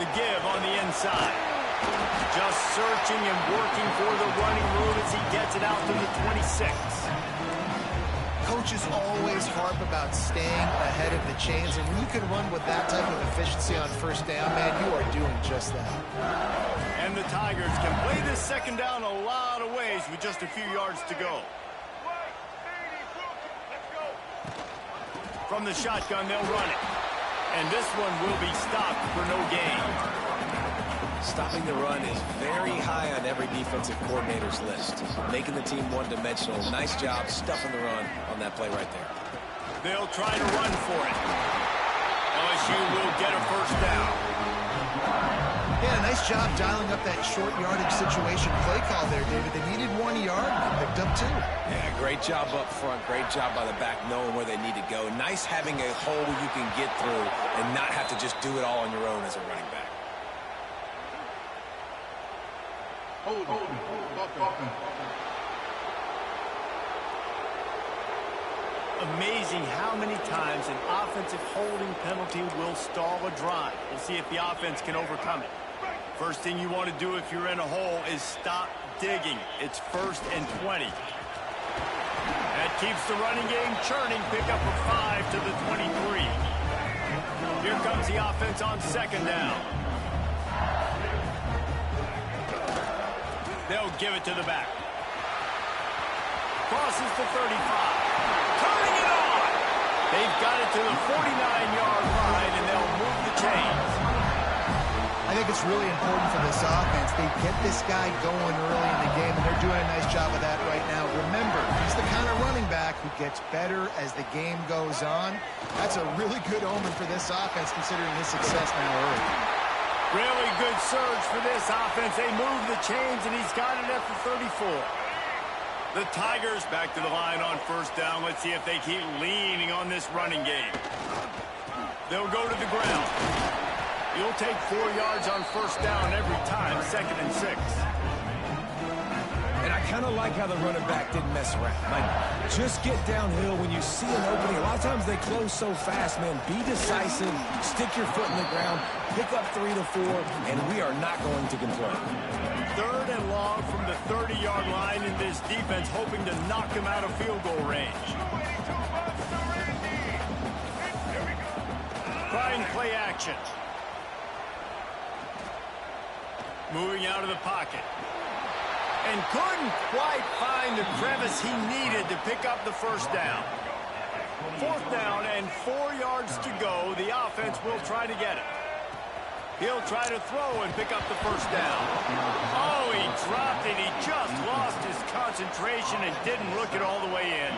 The give on the inside. Just searching and working for the running room as he gets it out to the 26. Coaches always harp about staying ahead of the chains, and when you can run with that type of efficiency on first down, man, you are doing just that. And the Tigers can play this second down a lot of ways with just a few yards to go. From the shotgun, they'll run it. And this one will be stopped for no gain. Stopping the run is very high on every defensive coordinator's list. Making the team one-dimensional. Nice job stuffing the run on that play right there. They'll try to run for it. LSU will get a first down. Yeah, nice job dialing up that short yardage situation play call there, David. They needed 1 yard, and they picked up 2. Yeah, great job up front. Great job by the back knowing where they need to go. Nice having a hole you can get through and not have to just do it all on your own as a running back. Amazing how many times an offensive holding penalty will stall a drive. We'll see if the offense can overcome it. First thing you want to do if you're in a hole is stop digging. It's 1st and 20. That keeps the running game churning. Pick up a 5 to the 23. Here comes the offense on second down. They'll give it to the back. Crosses the 35. Turning it on. They've got it to the 49-yard line, and they'll move the chains. I think it's really important for this offense. They get this guy going early in the game, and they're doing a nice job of that right now. Remember, he's the kind of running back who gets better as the game goes on. That's a really good omen for this offense, considering his success now early. Really good surge for this offense. They move the chains, and he's got it at the 34. The Tigers back to the line on first down. Let's see if they keep leaning on this running game. They'll go to the ground. You'll take 4 yards on first down every time, 2nd and 6. And I kind of like how the running back didn't mess around. Like, just get downhill when you see an opening. A lot of times they close so fast, man. Be decisive, stick your foot in the ground, pick up 3 to 4, and we are not going to complain. 3rd and long from the 30-yard line in this defense, hoping to knock him out of field goal range. Trying play action. Moving out of the pocket. And couldn't quite find the crevice he needed to pick up the first down. 4th down and 4 yards to go. The offense will try to get it. He'll try to throw and pick up the first down. Oh, he dropped it. He just lost his concentration and didn't look it all the way in.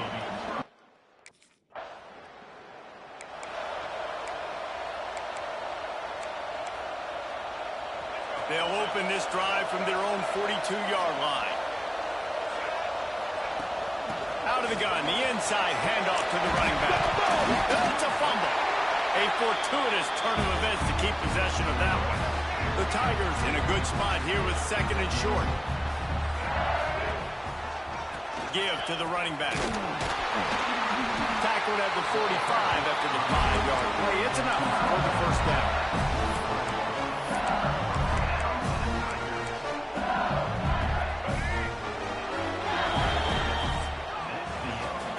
They'll open this drive from their own 42-yard line. Out of the gun, the inside handoff to the running back. It's a fumble. A fortuitous turn of events to keep possession of that one. The Tigers in a good spot here with 2nd and short. Give to the running back. Tackled at the 45 after the 5-yard play. It's enough for the first down.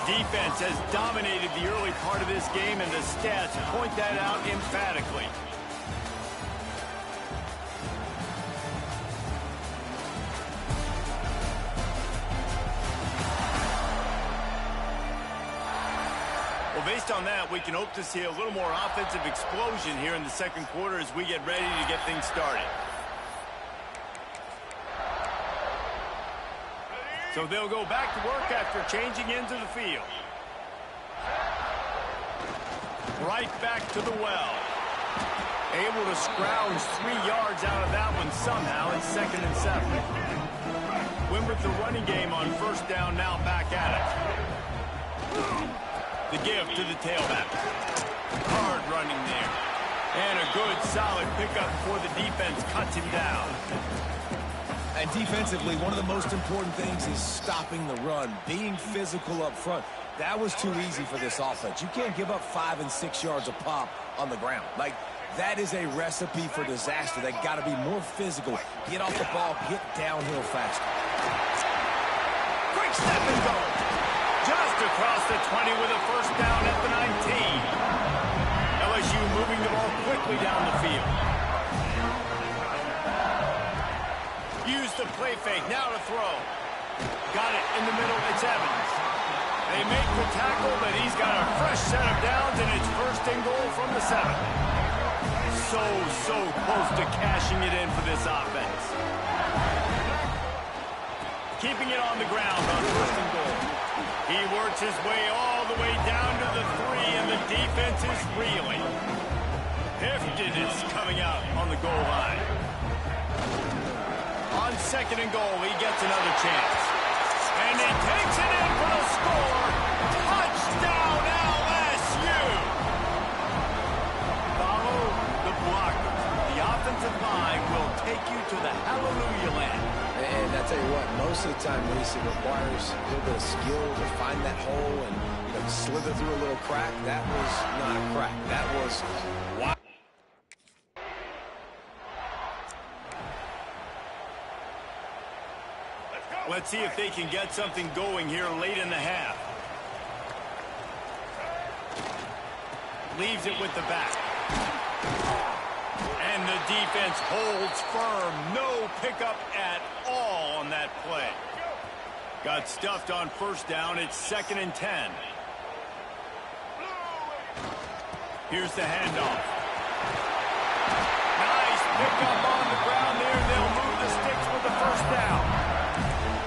Defense has dominated the early part of this game, and the stats point that out emphatically. Well, based on that, we can hope to see a little more offensive explosion here in the second quarter as we get ready to get things started. So they'll go back to work after changing into the field. Right back to the well. Able to scrounge 3 yards out of that one somehow in 2nd and 7. Win with the running game on first down, now back at it. The give to the tailback. Hard running there. And a good solid pickup before the defense cuts him down. And defensively, one of the most important things is stopping the run, being physical up front. That was too easy for this offense. You can't give up 5 and 6 yards a pop on the ground. Like, That is a recipe for disaster. They got to be more physical. Get off the ball, get downhill faster. Quick step and go. Just across the 20 with a first down at the 19. LSU moving the ball quickly down the field. Use the play fake. Now to throw. Got it in the middle. It's Evans. They make the tackle, but he's got a fresh set of downs, and it's first and goal from the 7. So close to cashing it in for this offense. Keeping it on the ground on first and goal. He works his way all the way down to the 3, and the defense is reeling. Hefted is coming out on the goal line. On second and goal, he gets another chance. And he takes it in for the score. Touchdown, LSU! Follow the blocker. The offensive line will take you to the hallelujah land. And I tell you what, most of the time, Reese, it requires a little bit of skill to find that hole and slither through a little crack. That was not a crack. That was wow. Let's see if they can get something going here late in the half. Leaves it with the back. And the defense holds firm. No pickup at all on that play. Got stuffed on first down. It's 2nd and 10. Here's the handoff. Nice pickup on the ground there. They'll move the sticks with the first down.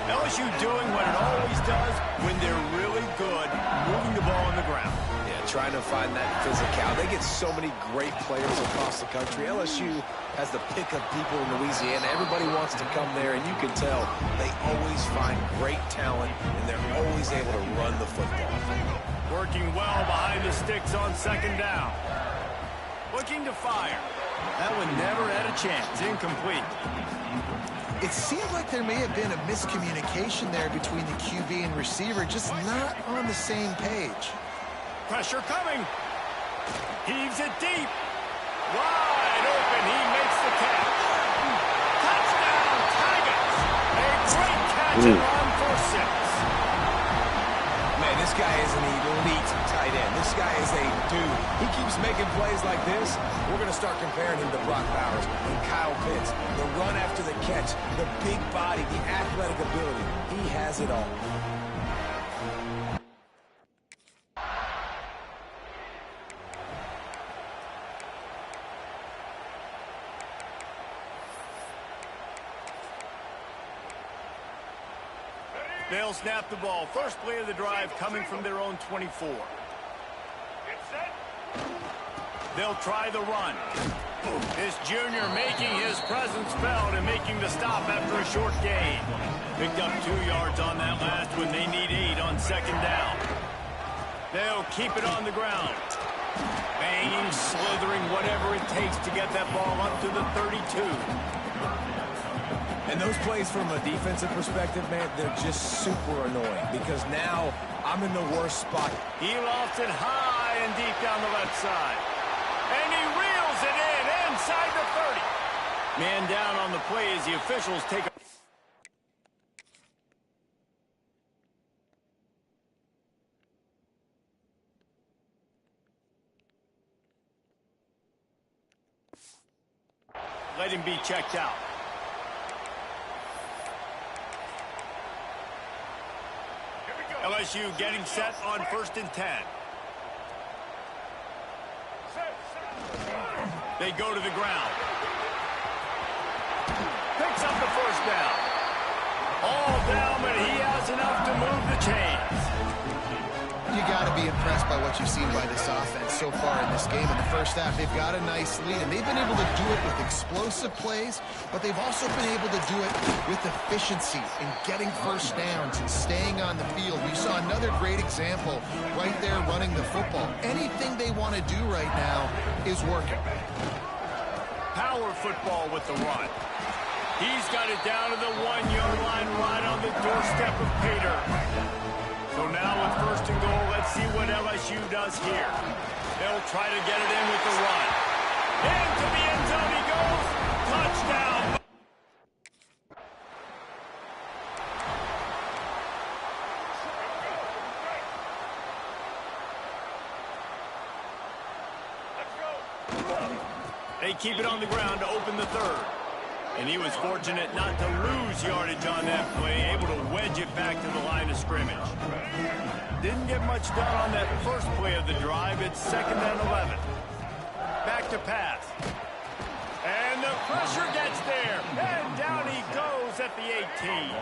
LSU doing what it always does when they're really good, moving the ball on the ground. Yeah, trying to find that physicality. They get so many great players across the country. LSU has the pick of people in Louisiana. Everybody wants to come there, and you can tell they always find great talent, and they're always able to run the football. Working well behind the sticks on second down. Looking to fire. That one never had a chance. Incomplete. It seemed like there may have been a miscommunication there between the QB and receiver, just not on the same page. Pressure coming. Heaves it deep. Wide open. He makes the catch. Touchdown, Tigers. A great catch and run for 6. Man, this guy is an elite tight end. This guy is a dude. He keeps making plays like this. We're going to start comparing him to Brock Bowers and Kyle Pitts. The run after the catch, the big body, the athletic ability. He has it all. They'll snap the ball. First play of the drive coming from their own 24. They'll try the run. This junior making his presence felt and making the stop after a short gain. Picked up 2 yards on that last one. They need 8 on second down. They'll keep it on the ground. Banging, slithering, whatever it takes to get that ball up to the 32. And those plays from a defensive perspective, man, they're just super annoying because now I'm in the worst spot. He lofts it high and deep down the left side. And he reels it in inside the 30. Man down on the play as the officials take a... Let him be checked out. LSU getting set on 1st and 10. They go to the ground. Picks up the first down. All down, but he has enough to move the chains. You got to be impressed by what you've seen by this offense so far in this game. In the first half, they've got a nice lead, and they've been able to do it with explosive plays, but they've also been able to do it with efficiency in getting first downs and staying on the field. You saw another great example right there running the football. Anything they want to do right now is working. Power football with the run. He's got it down to the 1-yard line right on the doorstep of Pater. So now with 1st and goal, let's see what LSU does here. They'll try to get it in with the run. Into the end zone he goes. Touchdown. They keep it on the ground to open the third. And he was fortunate not to lose yardage on that play, able to wedge it back to the line of scrimmage. Didn't get much done on that first play of the drive. It's 2nd and 11. Back to pass. And the pressure gets there. And down he goes at the 18.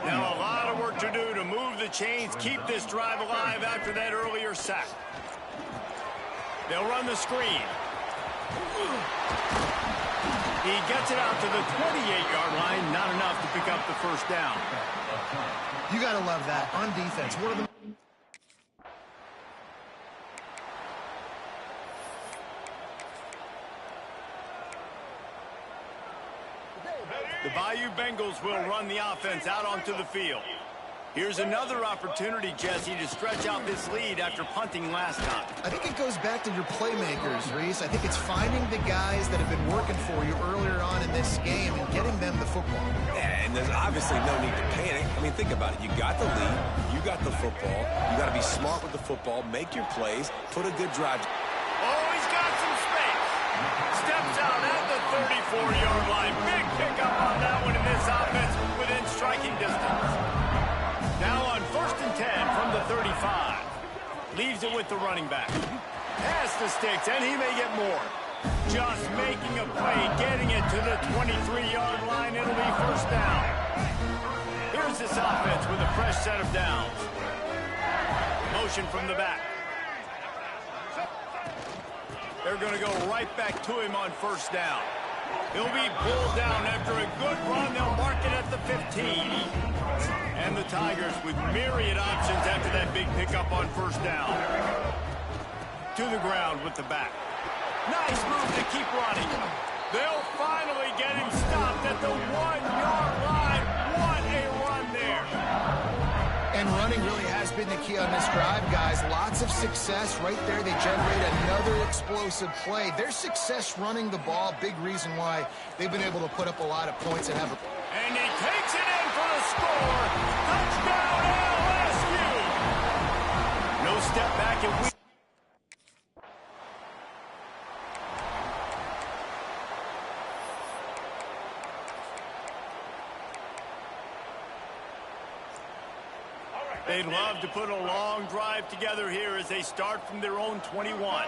Now a lot of work to do to move the chains, keep this drive alive after that earlier sack. They'll run the screen. He gets it out to the 28-yard line. Not enough to pick up the first down. You got to love that. On defense, what are the... The Bayou Bengals will run the offense out onto the field. Here's another opportunity, Jesse, to stretch out this lead after punting last time. I think it goes back to your playmakers, Reese. I think it's finding the guys that have been working for you earlier on in this game and getting them the football. Yeah, and there's obviously no need to panic. I mean, think about it. You got the lead. You got the football. You got to be smart with the football, make your plays, put a good drive. Oh, he's got some space. Steps out at the 34-yard line. Big pickup on that one in this offense within striking distance. Now on 1st and 10 from the 35. Leaves it with the running back. Pass the sticks, and he may get more. Just making a play, getting it to the 23-yard line. It'll be first down. Here's this offense with a fresh set of downs. Motion from the back. They're going to go right back to him on first down. He'll be pulled down after a good run. They'll mark it at the 15. And the Tigers with myriad options after that big pickup on first down. To the ground with the back. Nice move to keep running. They'll finally get him stopped at the 1-yard line. What a run there. And running really has been the key on this drive, guys. Lots of success right there. They generate another explosive play. Their success running the ball, big reason why they've been able to put up a lot of points and have a... And he takes it in for the score. Touchdown LSU. No step back and we... They'd love to put a long drive together here as they start from their own 21.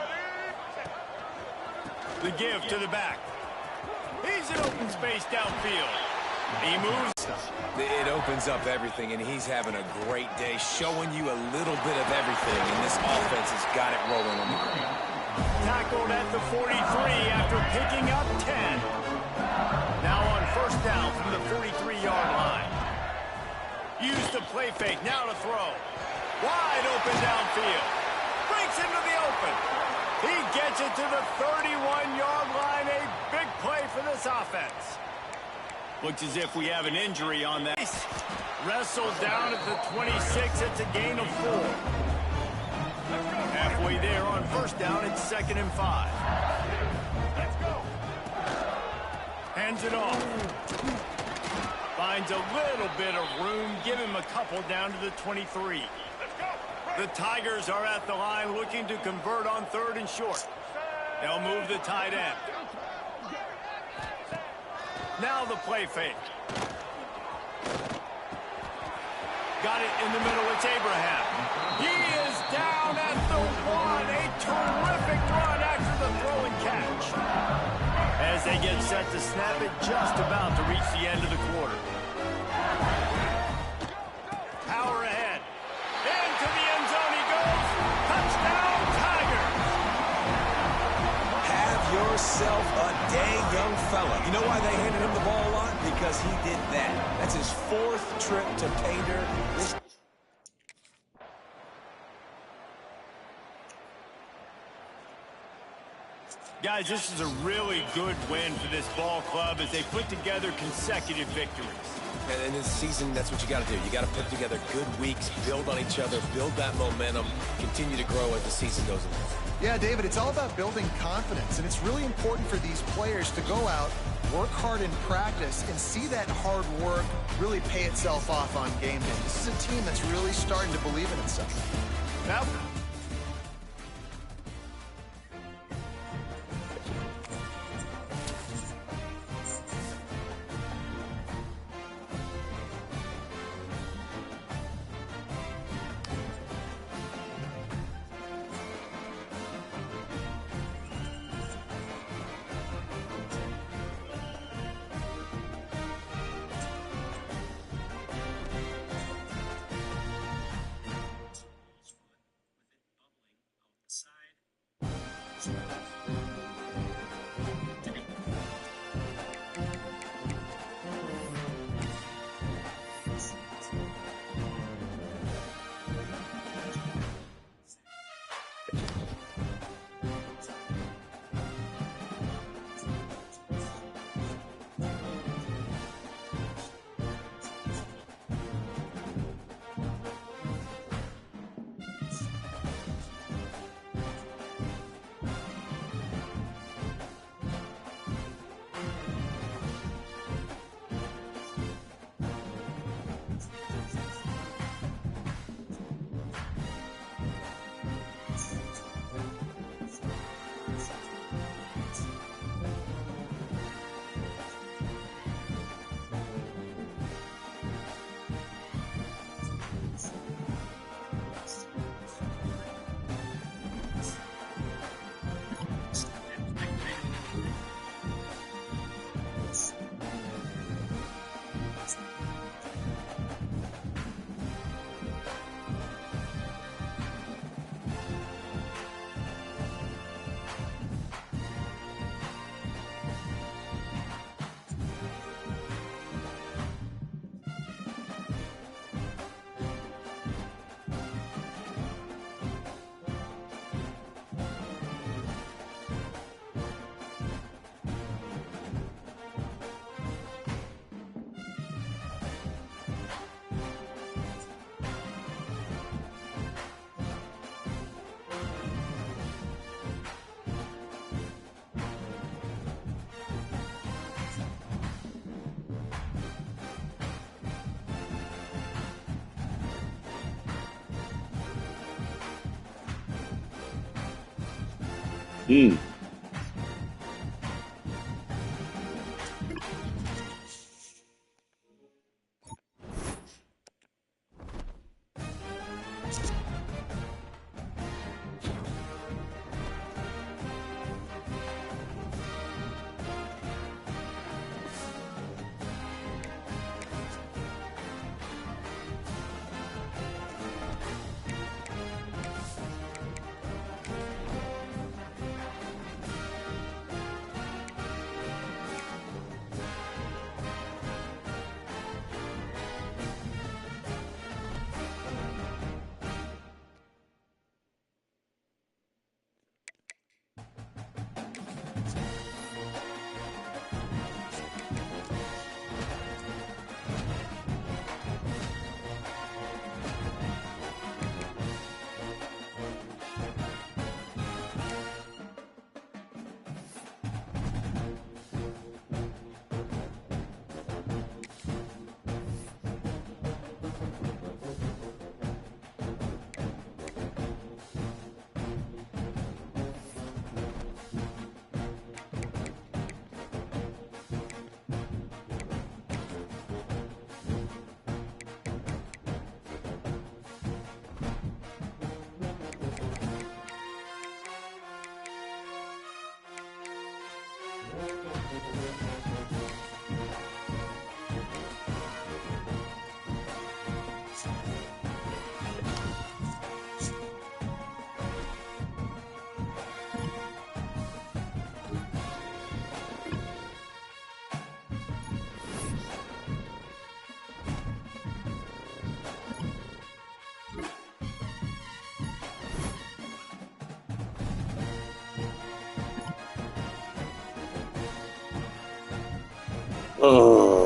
The give to the back. He's in open space downfield. He moves. It opens up everything, and he's having a great day, showing you a little bit of everything, and this offense has got it rolling on the ground. Tackled at the 43 after picking up 10. Now on first down from the 43-yard line. Use the play fake, now to throw. Wide open downfield. Breaks into the open. He gets it to the 31-yard line. A big play for this offense. Looks as if we have an injury on that. Wrestled down at the 26. It's a gain of 4. Halfway there on first down. It's 2nd and 5. Hands it off. Finds a little bit of room. Give him a couple down to the 23. The Tigers are at the line looking to convert on 3rd and short. They'll move the tight end. Now the play fake. Got it in the middle. It's Abraham. He is down at the 1. A terrific run after the throw and catch. As they get set to snap it, just about to reach the end of the quarter. Power ahead. Into the end zone he goes. Touchdown, Tigers. Have yourself a dang young fella. You know why they handed him the ball a lot? Because he did that. That's his 4th trip to pay dirt. Guys, this is a really good win for this ball club as they put together consecutive victories. And in this season, that's what you got to do. You got to put together good weeks, build on each other, build that momentum, continue to grow as the season goes along. Yeah, David, it's all about building confidence, and it's really important for these players to go out, work hard in practice, and see that hard work really pay itself off on game day. This is a team that's really starting to believe in itself. Now, Oh.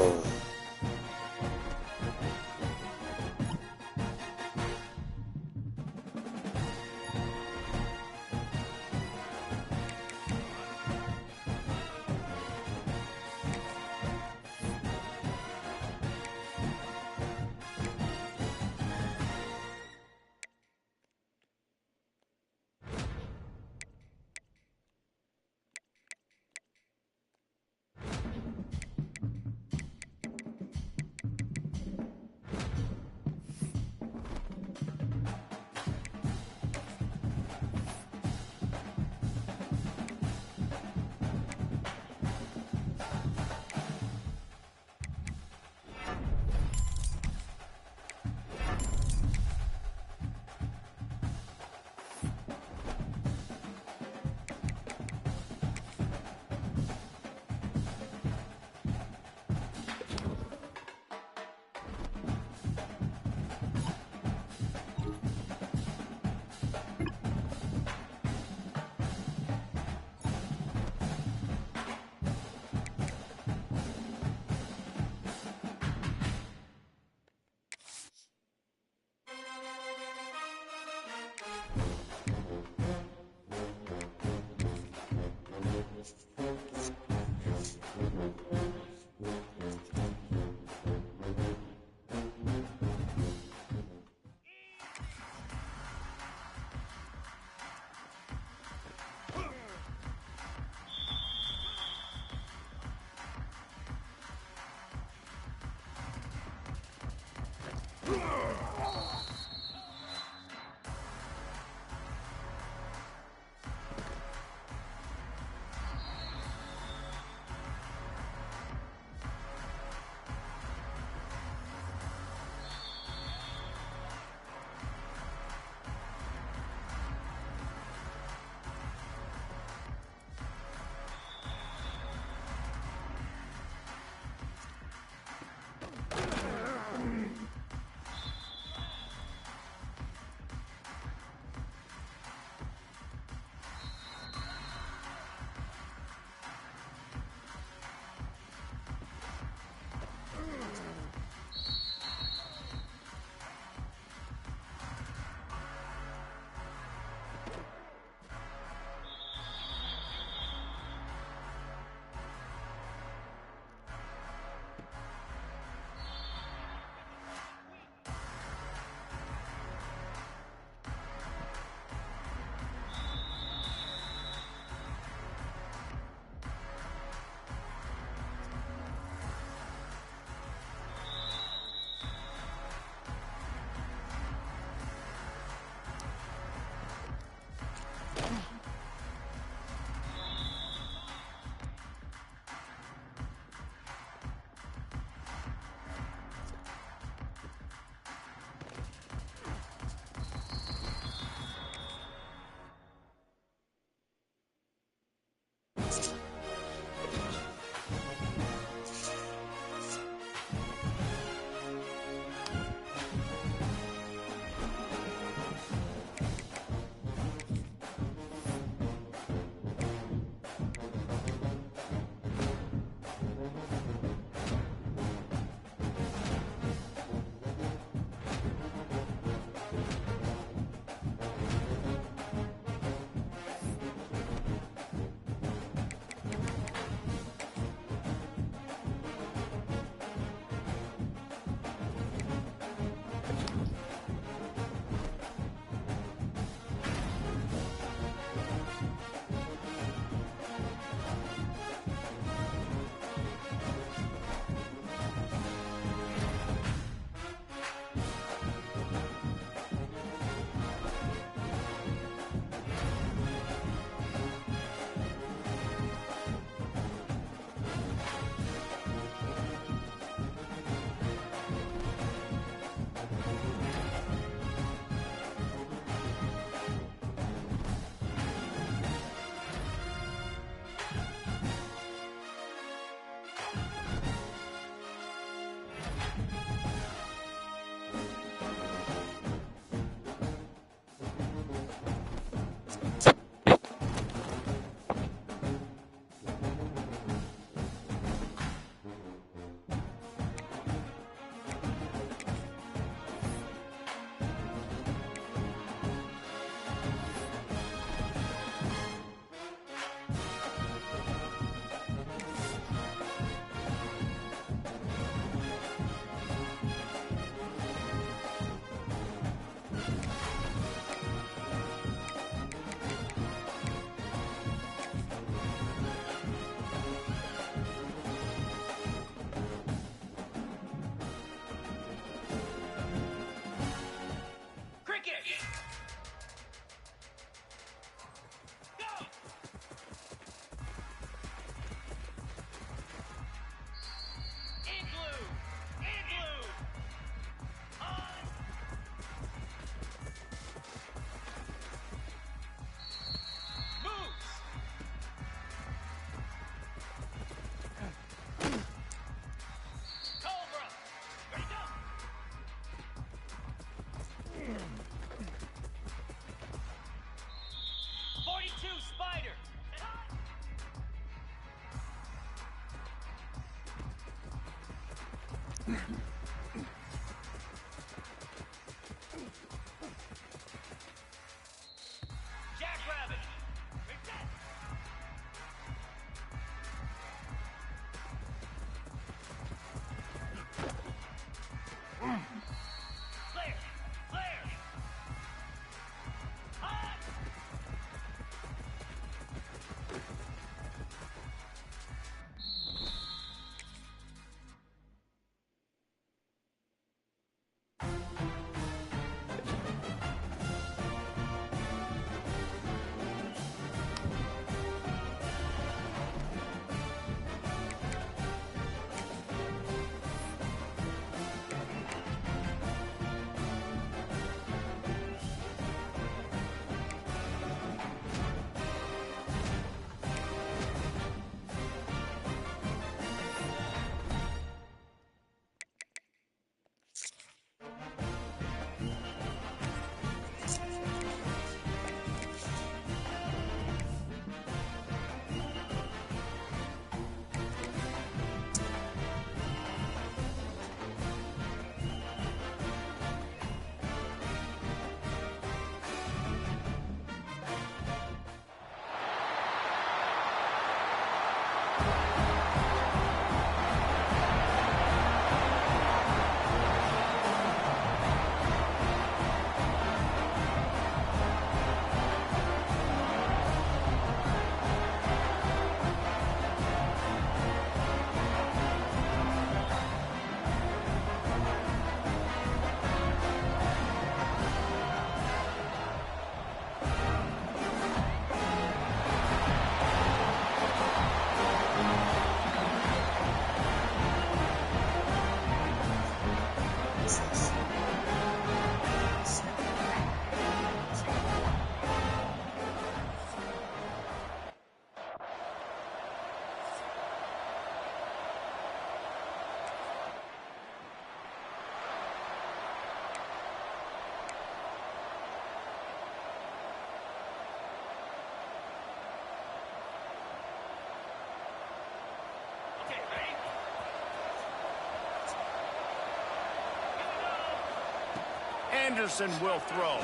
Anderson will throw.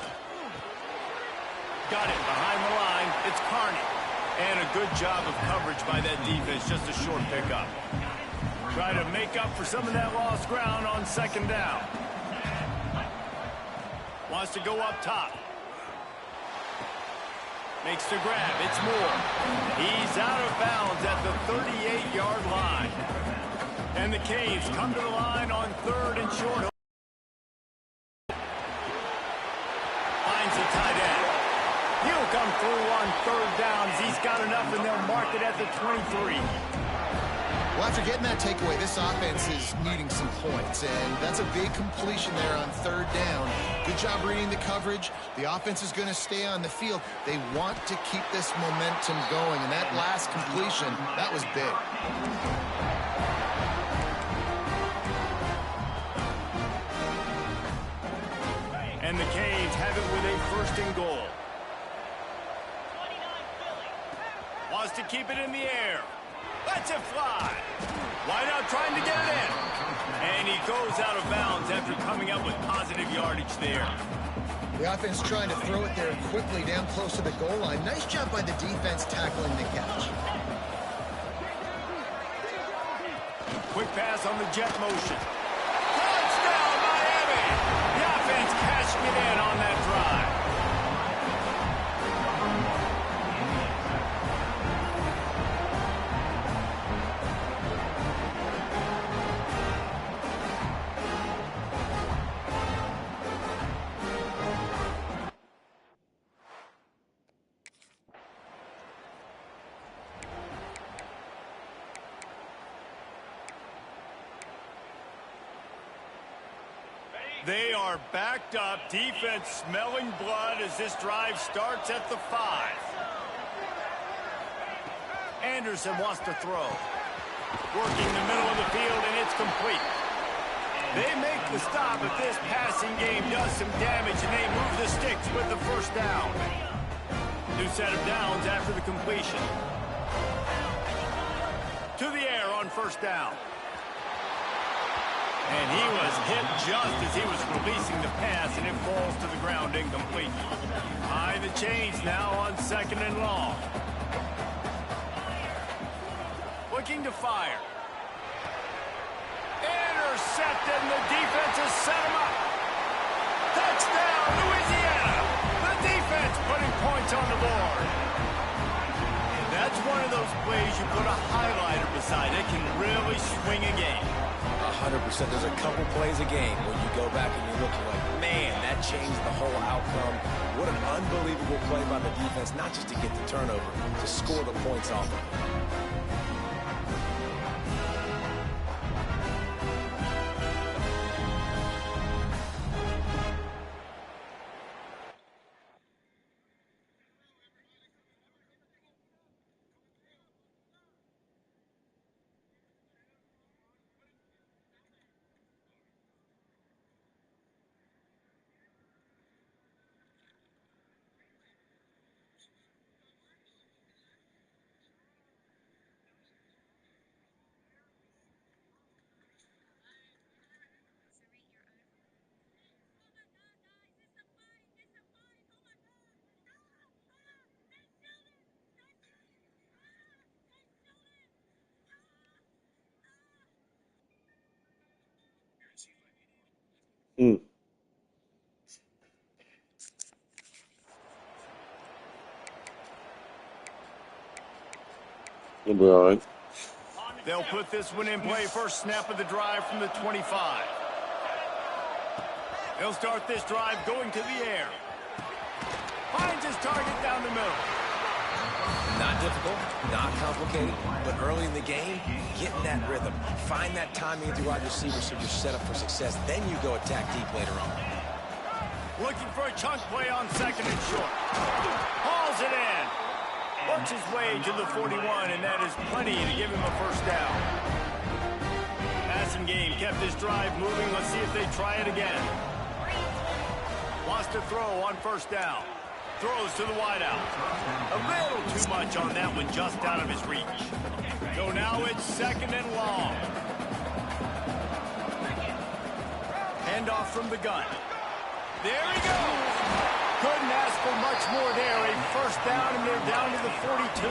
Got it behind the line. It's Carney. And a good job of coverage by that defense. Just a short pickup. Try to make up for some of that lost ground on second down. Wants to go up top. Makes the grab. It's Moore. He's out of bounds at the 38-yard line. And the Canes come to the line on third and short. Finds the tight end. He'll come through on third down as he's got enough, and they'll mark it at the 23. Well, after getting that takeaway, this offense is needing some points, and that's a big completion there on third down. Good job reading the coverage. The offense is going to stay on the field. They want to keep this momentum going, and that last completion, that was big. And the Canes have it with a first and goal. Wants to keep it in the air. Lets it fly. Wide out trying to get it in. And he goes out of bounds after coming up with positive yardage there. The offense trying to throw it there quickly down close to the goal line. Nice job by the defense tackling the catch. Quick pass on the jet motion. Touchdown, Miami! The offense cashing it in on that drive. They are backed up. Defense smelling blood as this drive starts at the 5. Anderson wants to throw. Working the middle of the field, and it's complete. They make the stop, but this passing game does some damage, and they move the sticks with the first down. New set of downs after the completion. To the air on first down. And he was hit just as he was releasing the pass, and it falls to the ground incomplete. High the chains now on second and long. Looking to fire. Intercepted, and the defense has set him up. Touchdown, Louisiana! The defense putting points on the board. That's one of those plays you put a highlighter beside. It can really swing a game. 100%. There's a couple plays a game where you go back and you look like, man, that changed the whole outcome. What an unbelievable play by the defense, not just to get the turnover, to score the points off of it. Mm. You'll be all right. They'll put this one in play. First snap of the drive from the 25. They'll start this drive going to the air. Finds his target down the middle. Not difficult, not complicated, but early in the game, getting that rhythm. Find that timing with your wide receiver so you're set up for success. Then you go attack deep later on. Looking for a chunk play on second and short. Hauls it in. Works his way to the 41, and that is plenty to give him a first down. Passing game kept this drive moving. Let's see if they try it again. Wants to throw on first down. Throws to the wideout. A little too much on that one, just out of his reach. So now it's second and long. Handoff from the gun. There he goes. Couldn't ask for much more there. A first down, and they're down to the 42.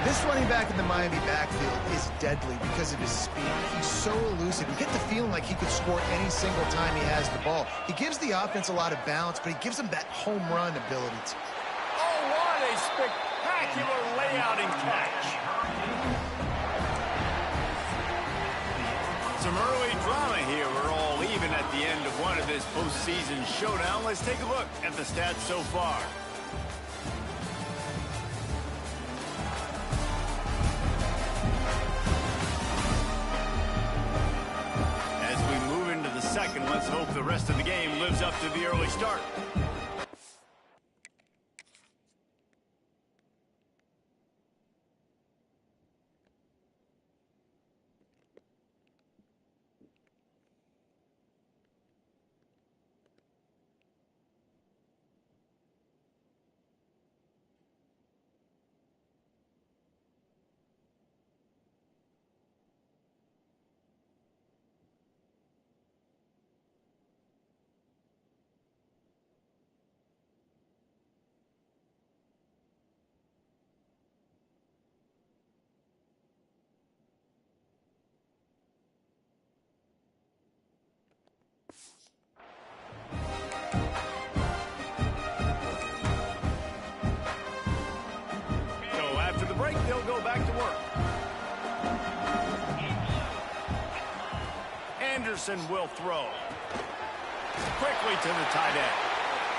This running back in the Miami backfield is deadly because of his speed. He's so elusive. You get the feeling like he could score any single time he has the ball. He gives the offense a lot of balance, but he gives them that home run ability. Oh, what a spectacular layout and catch. Some early drama here. We're all even at the end of one of this postseason showdown. Let's take a look at the stats so far. As we move into the second, let's hope the rest of the game lives up to the early start. They'll go back to work. Anderson will throw. Quickly to the tight end.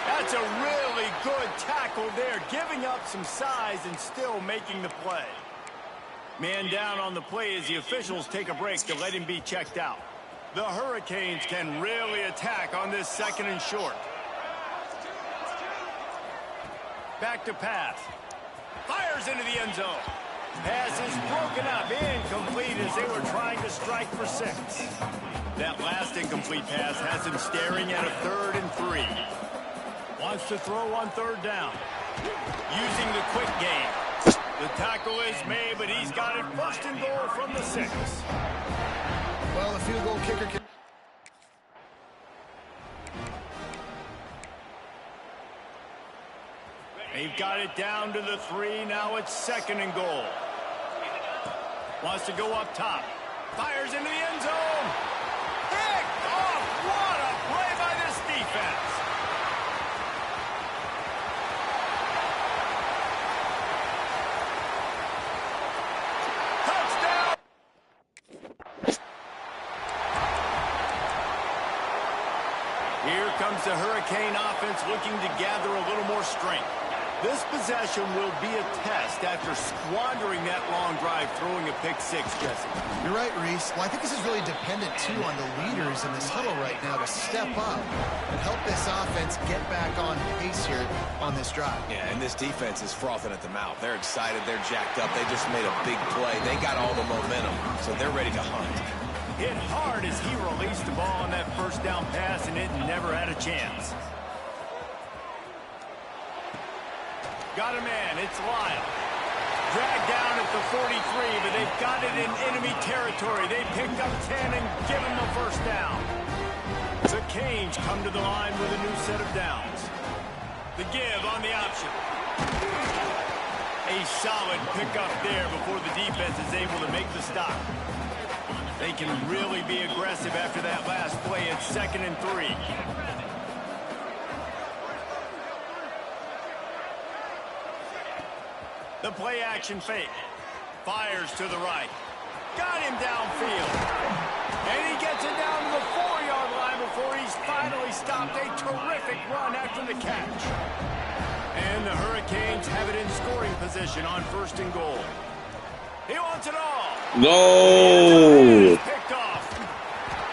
That's a really good tackle there, giving up some size and still making the play. Man down on the play as the officials take a break to let him be checked out. The Hurricanes can really attack on this second and short. Back to pass. Fires into the end zone. Pass is broken up, incomplete as they were trying to strike for 6. That last incomplete pass has him staring at a 3rd and 3. Wants to throw on 3rd down. Using the quick game. The tackle is made, but he's got it 1st and goal from the 6. Well, the field goal kicker can... They've got it down to the 3. Now it's 2nd and goal. Wants to go up top. Fires into the end zone. Picked off. What a play by this defense. Touchdown. Here comes the Hurricane offense looking to gather a little more strength. This possession will be a test after squandering that long drive throwing a pick-6, Jesse. You're right, Reese. Well, I think this is really dependent, too, on the leaders in this huddle right now to step up and help this offense get back on pace here on this drive. Yeah, and this defense is frothing at the mouth. They're excited. They're jacked up. They just made a big play. They got all the momentum, so they're ready to hunt. Hit hard as he released the ball on that 1st down pass, and it never had a chance. Got a man, it's Lyle. Dragged down at the 43, but they've got it in enemy territory. They picked up 10 and give him a 1st down. The Canes come to the line with a new set of downs. The give on the option. A solid pickup there before the defense is able to make the stop. They can really be aggressive after that last play. It's 2nd and 3. The play action fake. Fires to the right. Got him downfield. And he gets it down to the 4-yard line before he's finally stopped. A terrific run after the catch. And the Hurricanes have it in scoring position on 1st and goal. He wants it all. No!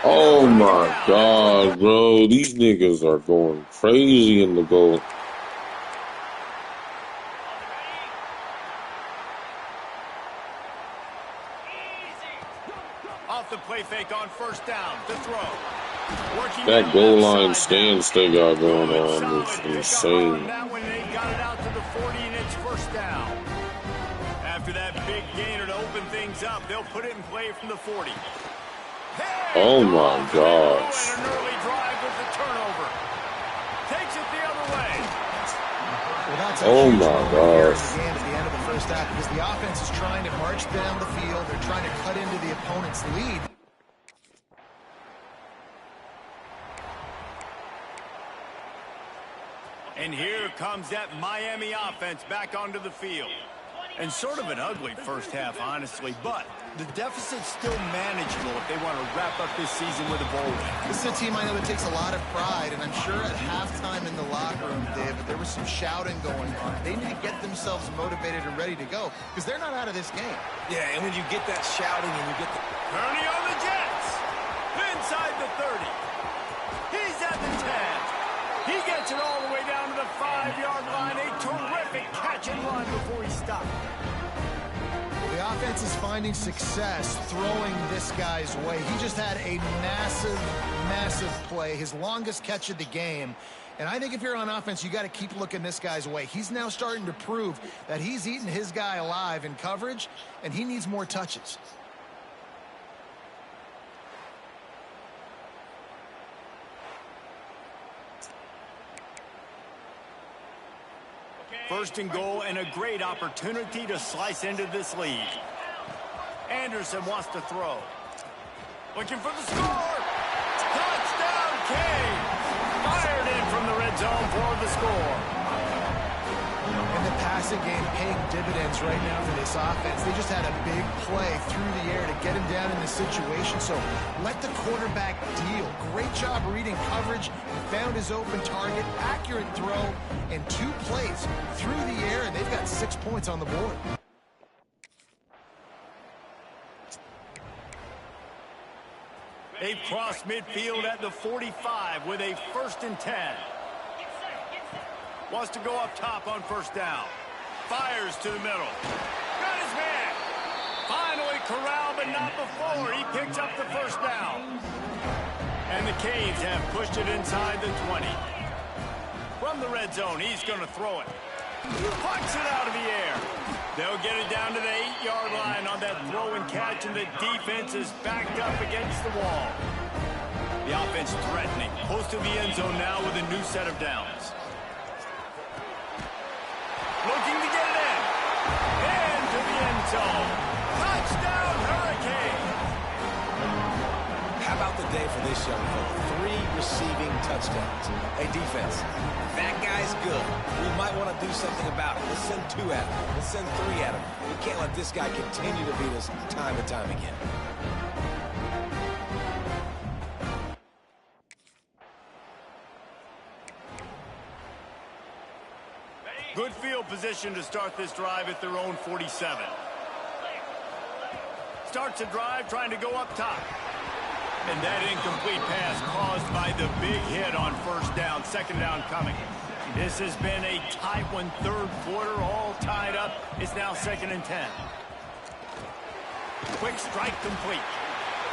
Oh my God, bro. These niggas are going crazy in the goal. Off the play fake on 1st down to throw. Working that goal line stance they got going on is insane. That one, they got it out to the 40, and it's 1st down. After that big gainer to open things up, they'll put it in play from the 40. Hey, oh my gosh. And an early drive with the turnover. Takes it the other way. Well, that's a Oh huge my moment here in gosh. the game at the end of the first half because the offense is trying to march down the field. They're trying to cut into the opponent's lead. And here comes that Miami offense back onto the field. And sort of an ugly first half, honestly, but the deficit's still manageable if they want to wrap up this season with a bowl win. This is a team I know that takes a lot of pride, and I'm sure at halftime in the locker room, David, there was some shouting going on. They need to get themselves motivated and ready to go because they're not out of this game. Yeah, and when you get that shouting and you get the... Purdy on the Jets. Inside the 30. He's at the 10. He gets it all the way down to the 5-yard line. A terrific catch and run before he stopped. The offense is finding success throwing this guy's way. He just had a massive, massive play, his longest catch of the game. And I think if you're on offense, you got to keep looking this guy's way. He's now starting to prove that he's eating his guy alive in coverage, and he needs more touches. First and goal and a great opportunity to slice into this lead. Anderson wants to throw. Looking for the score. Touchdown, Kane. Fired in from the red zone for the score. And the passing game paying dividends right now for this offense. They just had a big play through the air to get him down in the situation. So let the quarterback deal. Great job reading coverage. He found his open target, accurate throw, and 2 plays through the air, and they've got 6 points on the board. They've crossed midfield at the 45 with a 1st and 10. Wants to go up top on first down. Fires to the middle. Got his man. Finally corralled, but not before. He picks up the first down. And the Canes have pushed it inside the 20. From the red zone, he's going to throw it. Pucks it out of the air. They'll get it down to the 8-yard line on that throw and catch, and the defense is backed up against the wall. The offense threatening. Close to the end zone now with a new set of downs. Looking to get it in. Into the end zone. Touchdown, Hurricane. How about the day for this young fella? 3 receiving touchdowns. Hey, defense, that guy's good. We might want to do something about it. Let's send 2 at him. Let's send 3 at him. We can't let this guy continue to beat us time and time again. Good field position to start this drive at their own 47. Starts a drive trying to go up top. And that incomplete pass caused by the big hit on first down, 2nd down coming. This has been a tight one, 3rd quarter, all tied up. It's now 2nd and 10. Quick strike complete.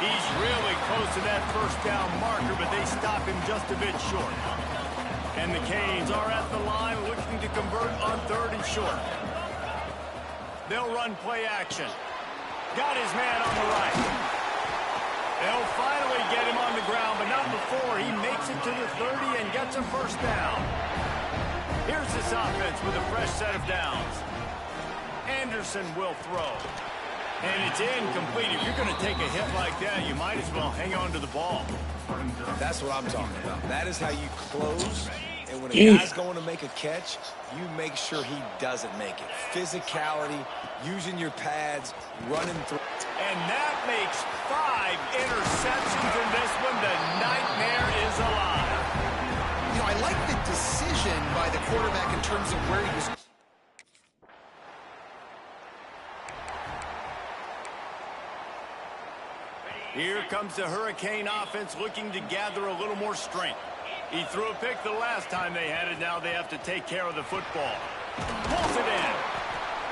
He's really close to that first down marker, but they stop him just a bit short. And the Canes are at the line looking to convert on 3rd and short. They'll run play action. Got his man on the right. They'll finally get him on the ground, but not before he makes it to the 30 and gets a first down. Here's this offense with a fresh set of downs. Anderson will throw. And it's incomplete. If you're going to take a hit like that, you might as well hang on to the ball. That's what I'm talking about. That is how you close. And when a guy's going to make a catch, you make sure he doesn't make it. Physicality, using your pads, running through. And that makes 5 interceptions in this one. The nightmare is alive. You know, I like the decision by the quarterback in terms of where he was. Here comes the Hurricane offense looking to gather a little more strength. He threw a pick the last time they had it. Now they have to take care of the football. Pulls it in.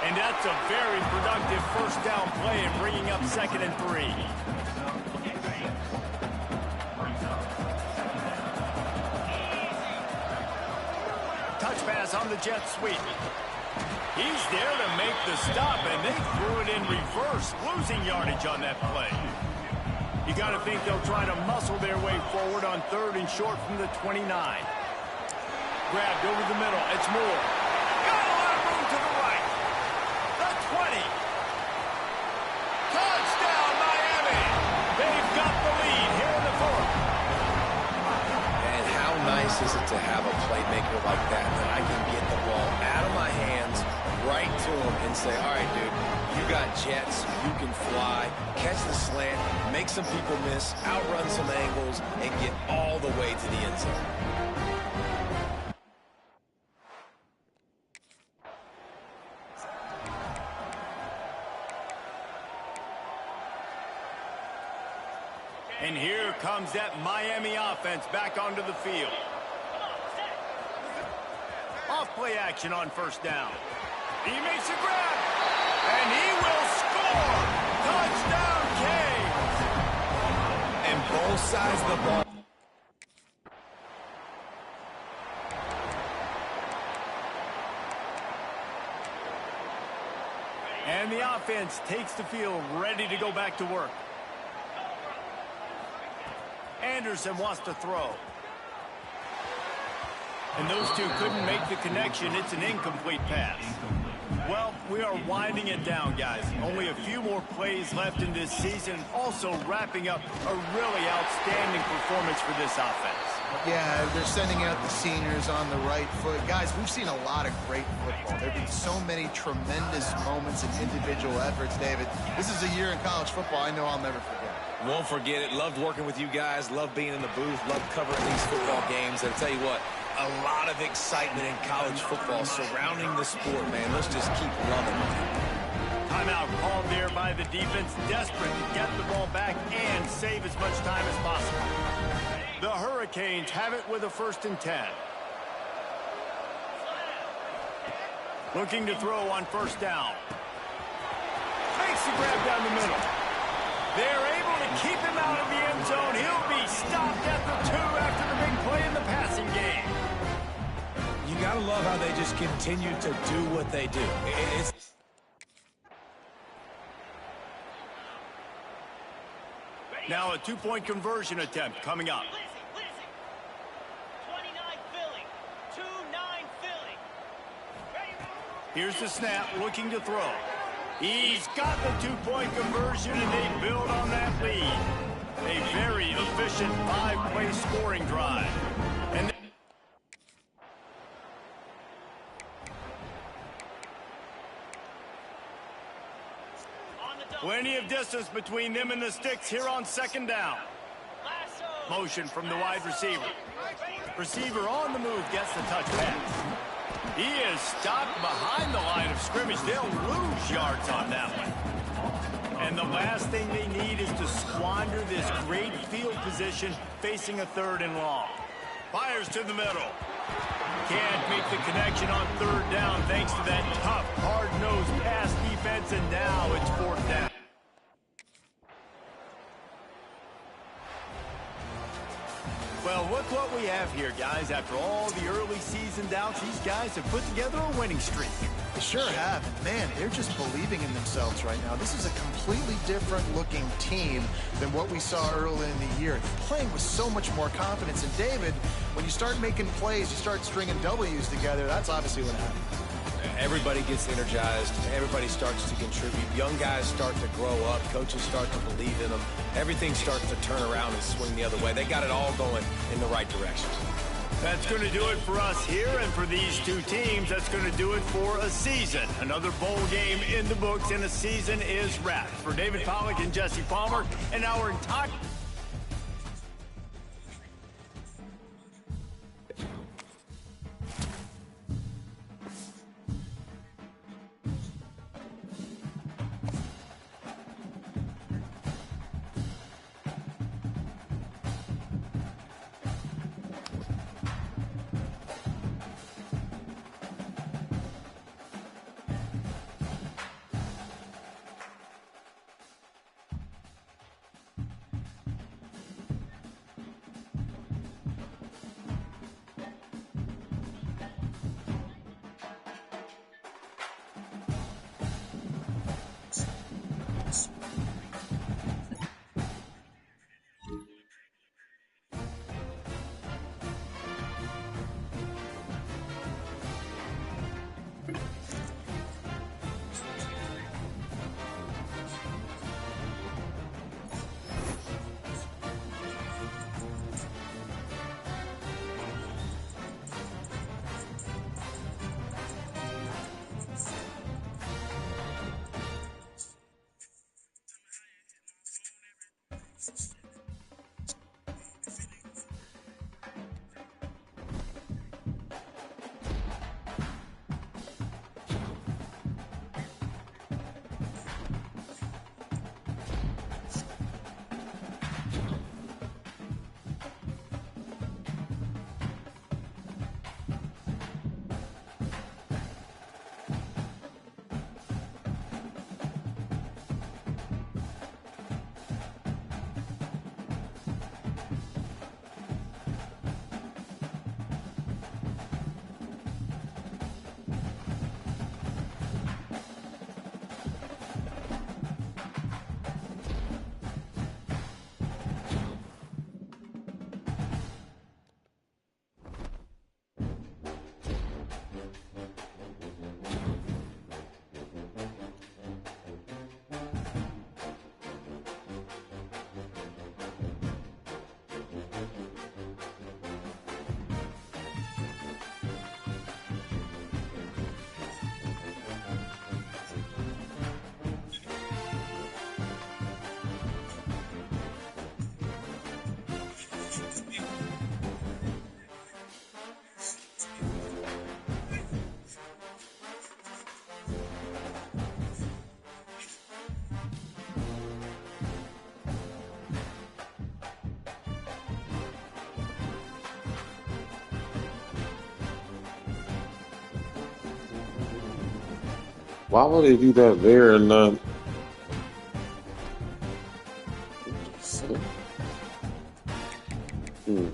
And that's a very productive first down play and bringing up 2nd and 3. Touch pass on the jet sweep. He's there to make the stop, and they threw it in reverse, losing yardage on that play. You got to think they'll try to muscle their way forward on 3rd and short from the 29. grabbed over the middle. It's Moore. Got a lot of room to the right. The 20. Touchdown, Miami. They've got the lead here in the fourth. And how nice is it to have a playmaker like that I can get the ball out of my hands right to him and say, all right, dude, you got jets, you can fly, catch the slant, make some people miss, outrun some angles, and get all the way to the end zone. And here comes that Miami offense back onto the field. Off play action on first down. He makes a grab, and he will score. Touchdown, Canes. And both sides of the ball. And the offense takes the field, ready to go back to work. Anderson wants to throw. And those two couldn't make the connection. It's an incomplete pass. Well, we are winding it down, guys. Only a few more plays left in this season. Also wrapping up a really outstanding performance for this offense. Yeah, they're sending out the seniors on the right foot. Guys, we've seen a lot of great football. There have been so many tremendous moments and individual efforts, David. This is a year in college football I know I'll never forget. Won't forget it. Loved working with you guys. Loved being in the booth. Loved covering these football games. And I'll tell you what, a lot of excitement in college football surrounding the sport, man. Let's just keep loving it. Timeout called there by the defense, desperate to get the ball back and save as much time as possible. The Hurricanes have it with a 1st and 10. Looking to throw on first down. Makes the grab down the middle. They're able to keep him out of the end zone. He'll be stopped at the 2 after the big play in the passing game. You got to love how they just continue to do what they do. It's now a 2-point conversion attempt coming up. Here's the snap, looking to throw. He's got the 2-point conversion, and they build on that lead. A very efficient 5-play scoring drive. And plenty of distance between them and the sticks here on 2nd down. Motion from the wide receiver. Receiver on the move gets the touch pass. He is stopped behind the line of scrimmage. They'll lose yards on that one. And the last thing they need is to squander this great field position facing a 3rd and long. Fires to the middle. Can't make the connection on 3rd down thanks to that tough, hard-nosed pass defense, and now it's 4th down. Well, look what we have here, guys. After all the early season doubts, these guys have put together a winning streak. They sure have. And man, they're just believing in themselves right now. This is a completely different looking team than what we saw early in the year. They're playing with so much more confidence. And David, when you start making plays, you start stringing W's together, that's obviously what happens. everybody gets energized. Everybody starts to contribute. Young guys start to grow up. Coaches start to believe in them. Everything starts to turn around and swing the other way. They got it all going in the right direction. That's going to do it for us here, and for these two teams, that's going to do it for a season. Another bowl game in the books, and a season is wrapped. For David Pollack and Jesse Palmer, and our entire... Why would they do that there and not? Hmm.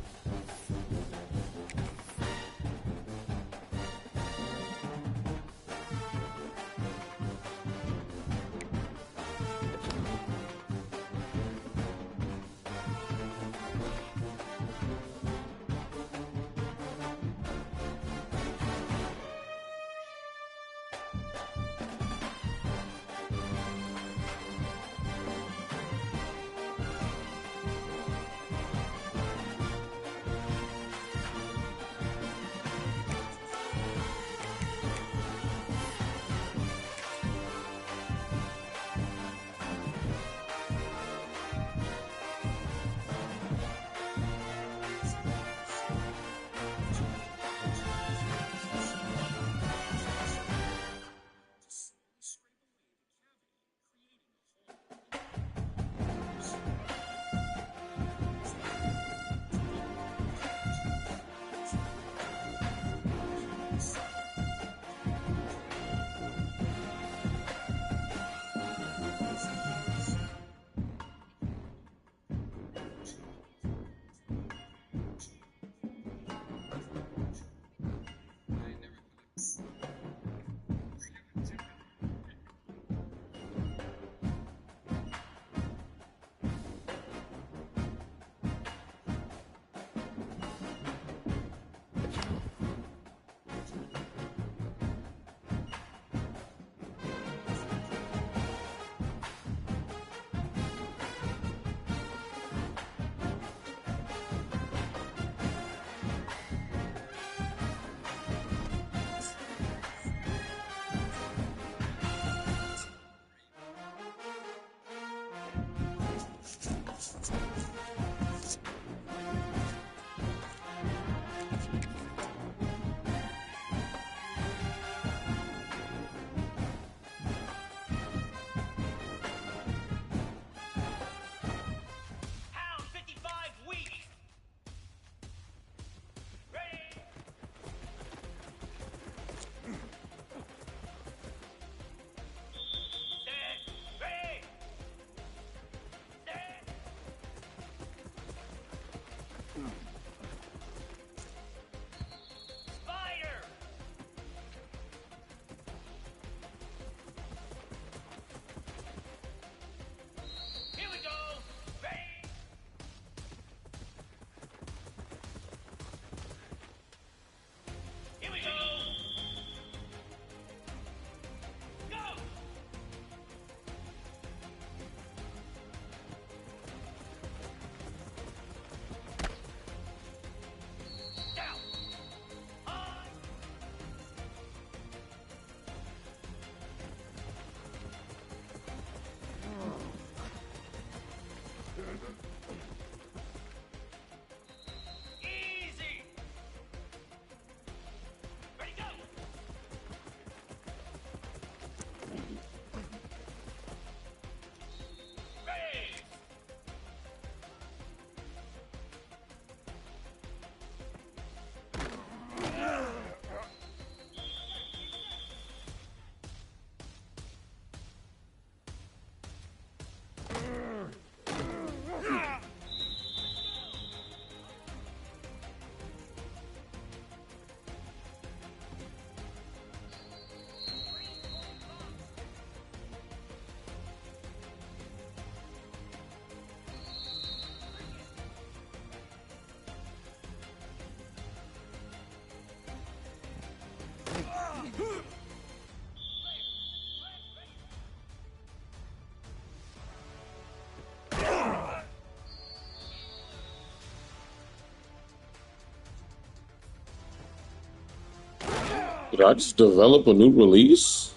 Did I just develop a new release?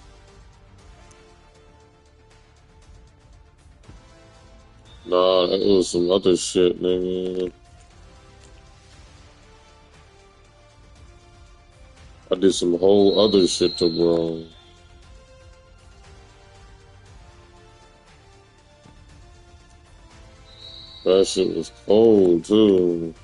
Nah, that was some other shit, nigga. I did some whole other shit to bro. That shit was cold, too.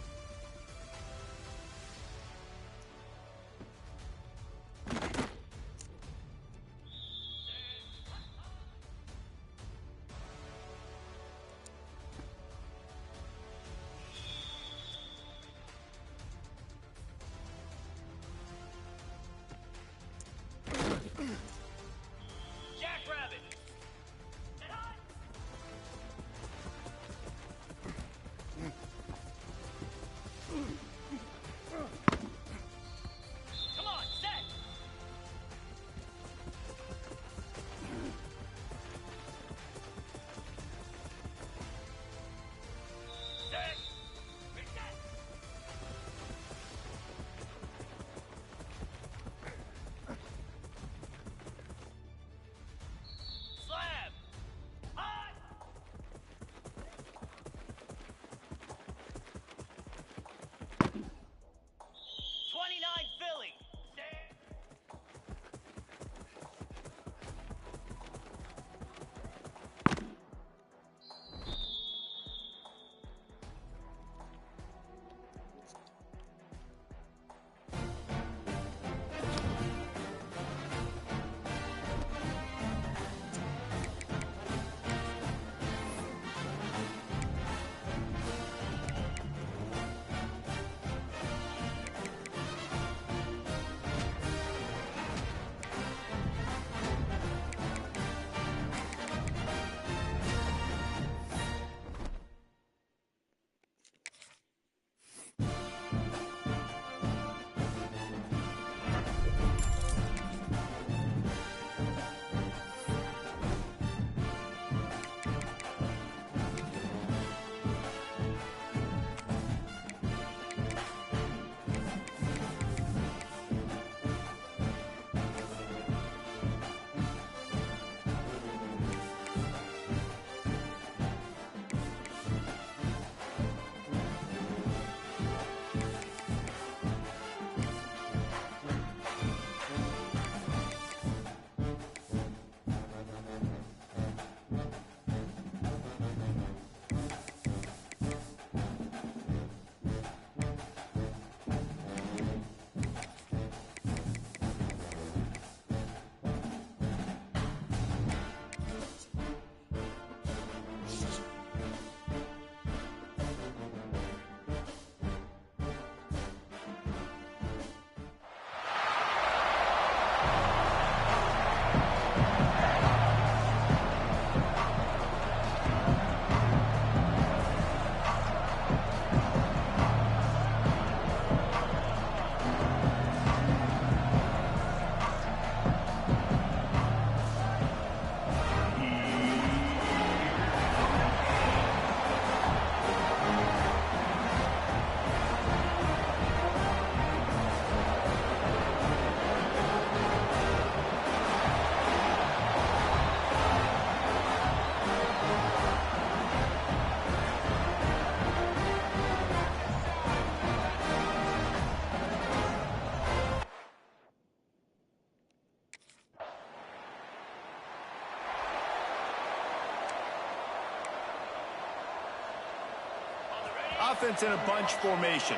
offense in a bunch formation.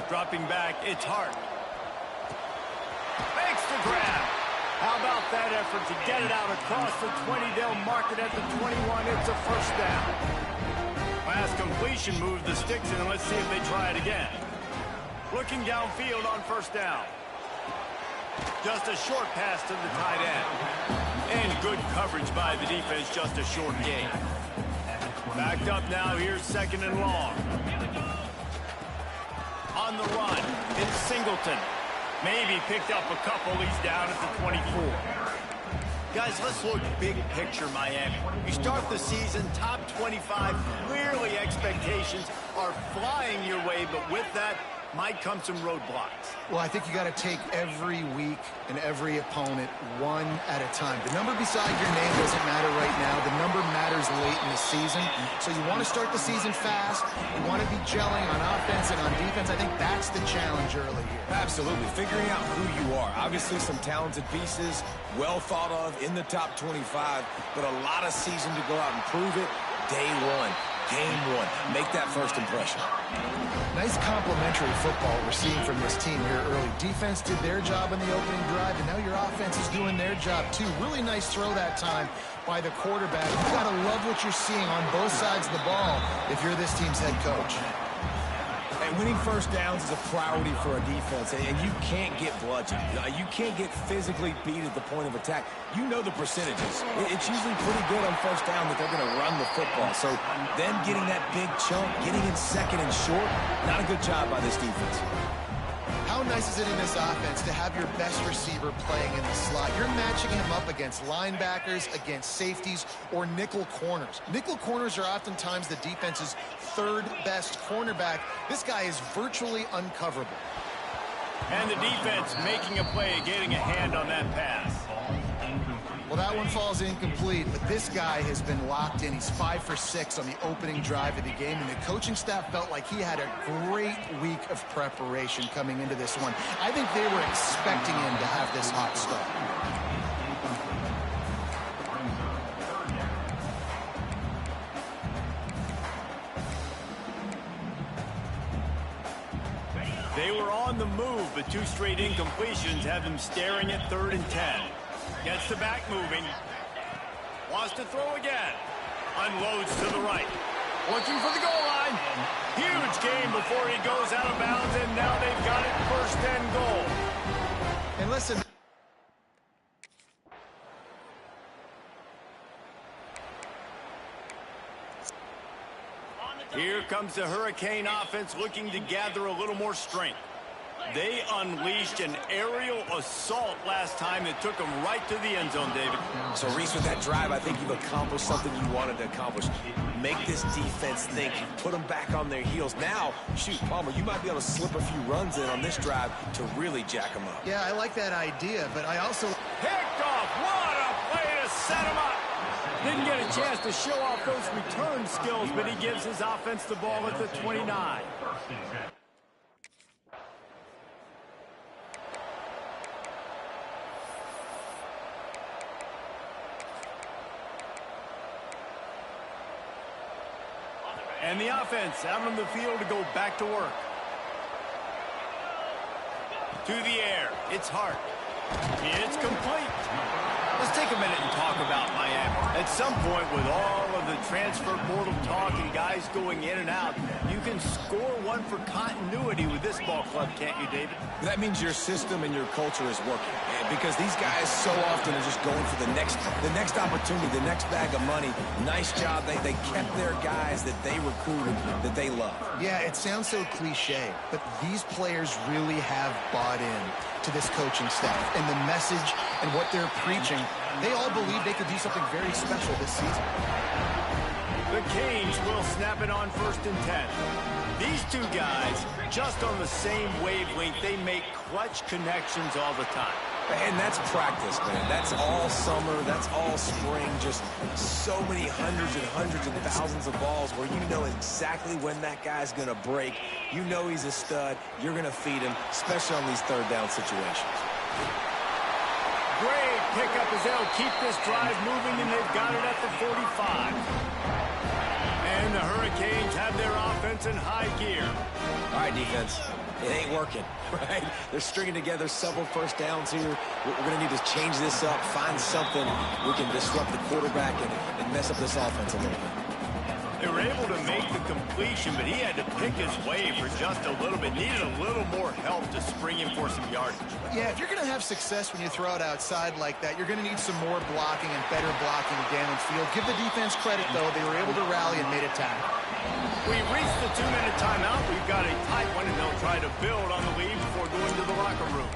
Dropping back, it's Hart. Makes the grab. How about that effort to get it out across the 20? They'll mark it at the 21. It's a first down. Last completion moved the sticks in. Let's see if they try it again. Looking downfield on first down. Just a short pass to the tight end. And good coverage by the defense, just a short gain. Backed up now, here's second and long. On the run, it's Singleton. Maybe picked up a couple. He's down at the 24. Guys, let's look big picture, Miami. You start the season top 25. Clearly expectations are flying your way, but with that might come some roadblocks. Well, I think you got to take every week and every opponent one at a time. The number beside your name doesn't matter right now. The number matters late in the season. So you want to start the season fast. You want to be gelling on offense and on defense. I think that's the challenge early here. Absolutely. Figuring out who you are. Obviously some talented pieces, well thought of in the top 25, but a lot of season to go out and prove it. Day one, game one. Make that first impression. Nice complementary football we're seeing from this team here early. Defense did their job in the opening drive, and now your offense is doing their job too. Really nice throw that time by the quarterback. You got to love what you're seeing on both sides of the ball if you're this team's head coach. And winning first downs is a priority for a defense, and you can't get bludgeoned. You can't get physically beat at the point of attack. You know the percentages. It's usually pretty good on first down that they're going to run the football. So them getting that big chunk, getting in second and short, not a good job by this defense. How nice is it in this offense to have your best receiver playing in the slot? You're matching him up against linebackers, against safeties, or nickel corners. Nickel corners are oftentimes the defense's third best cornerback. This guy is virtually uncoverable. And the defense making a play, getting a hand on that pass. Well, that one falls incomplete, but this guy has been locked in. He's 5 for 6 on the opening drive of the game, and the coaching staff felt like he had a great week of preparation coming into this one. I think they were expecting him to have this hot start. They were on the move, but two straight incompletions have them staring at 3rd and 10. Gets the back moving. Wants to throw again. Unloads to the right. Looking for the goal line. Huge game before he goes out of bounds, and now they've got it 1st and goal. And listen. Here comes the Hurricane offense looking to gather a little more strength. They unleashed an aerial assault last time that took them right to the end zone, David. So, Reese, with that drive, I think you've accomplished something you wanted to accomplish. Make this defense think. Put them back on their heels. Now, shoot, Palmer, you might be able to slip a few runs in on this drive to really jack them up. Yeah, I like that idea, but I also... Picked off. What a play to set him up. Didn't get a chance to show off those return skills, but he gives his offense the ball at the 29. And the offense out on the field to go back to work. To the air. It's Hart. It's complete. Let's take a minute and talk about Miami. At some point, with all of the transfer portal talk and guys going in and out, you can score one for continuity with this ball club, can't you, David? That means your system and your culture is working, because these guys so often are just going for the next opportunity, the next bag of money. Nice job. They kept their guys that they recruited, that they love. Yeah, it sounds so cliche, but these players really have bought in to this coaching staff and the message and what they're preaching. They all believe they could do something very special this season. The Canes will snap it on 1st and 10. These two guys, just on the same wavelength, they make clutch connections all the time. And that's practice, man. That's all summer. That's all spring. Just so many hundreds and thousands of balls where you know exactly when that guy's going to break. You know he's a stud. You're going to feed him, especially on these 3rd down situations. Great pickup as they'll keep this drive moving, and they've got it at the 45. Hurricanes have their offense in high gear. All right, defense. It ain't working, right? They're stringing together several first downs here. We're going to need to change this up, find something we can disrupt the quarterback and mess up this offense a little bit. They were able to make the completion, but he had to pick his way for just a little bit. Needed a little more help to spring him for some yardage. Yeah, if you're going to have success when you throw it outside like that, you're going to need some more blocking and better blocking downfield. Give the defense credit, though. They were able to rally and made a tackle. We've reached the 2-minute timeout. We've got a tight one, and they'll try to build on the lead before going to the locker room.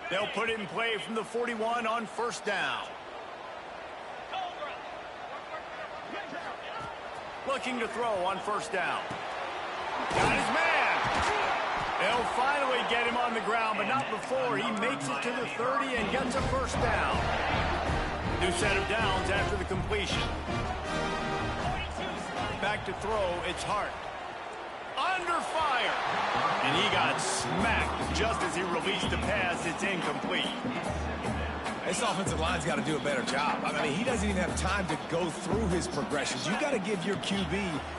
They'll put it in play from the 41 on first down. Looking to throw on first down. Got his man. They'll finally get him on the ground, but not before he makes it to the 30 and gets a first down. New set of downs after the completion. Back to throw, it's Hart. Under fire. And he got smacked just as he released the pass. It's incomplete. This offensive line's got to do a better job. I mean, he doesn't even have time to go through his progressions. You got to give your QB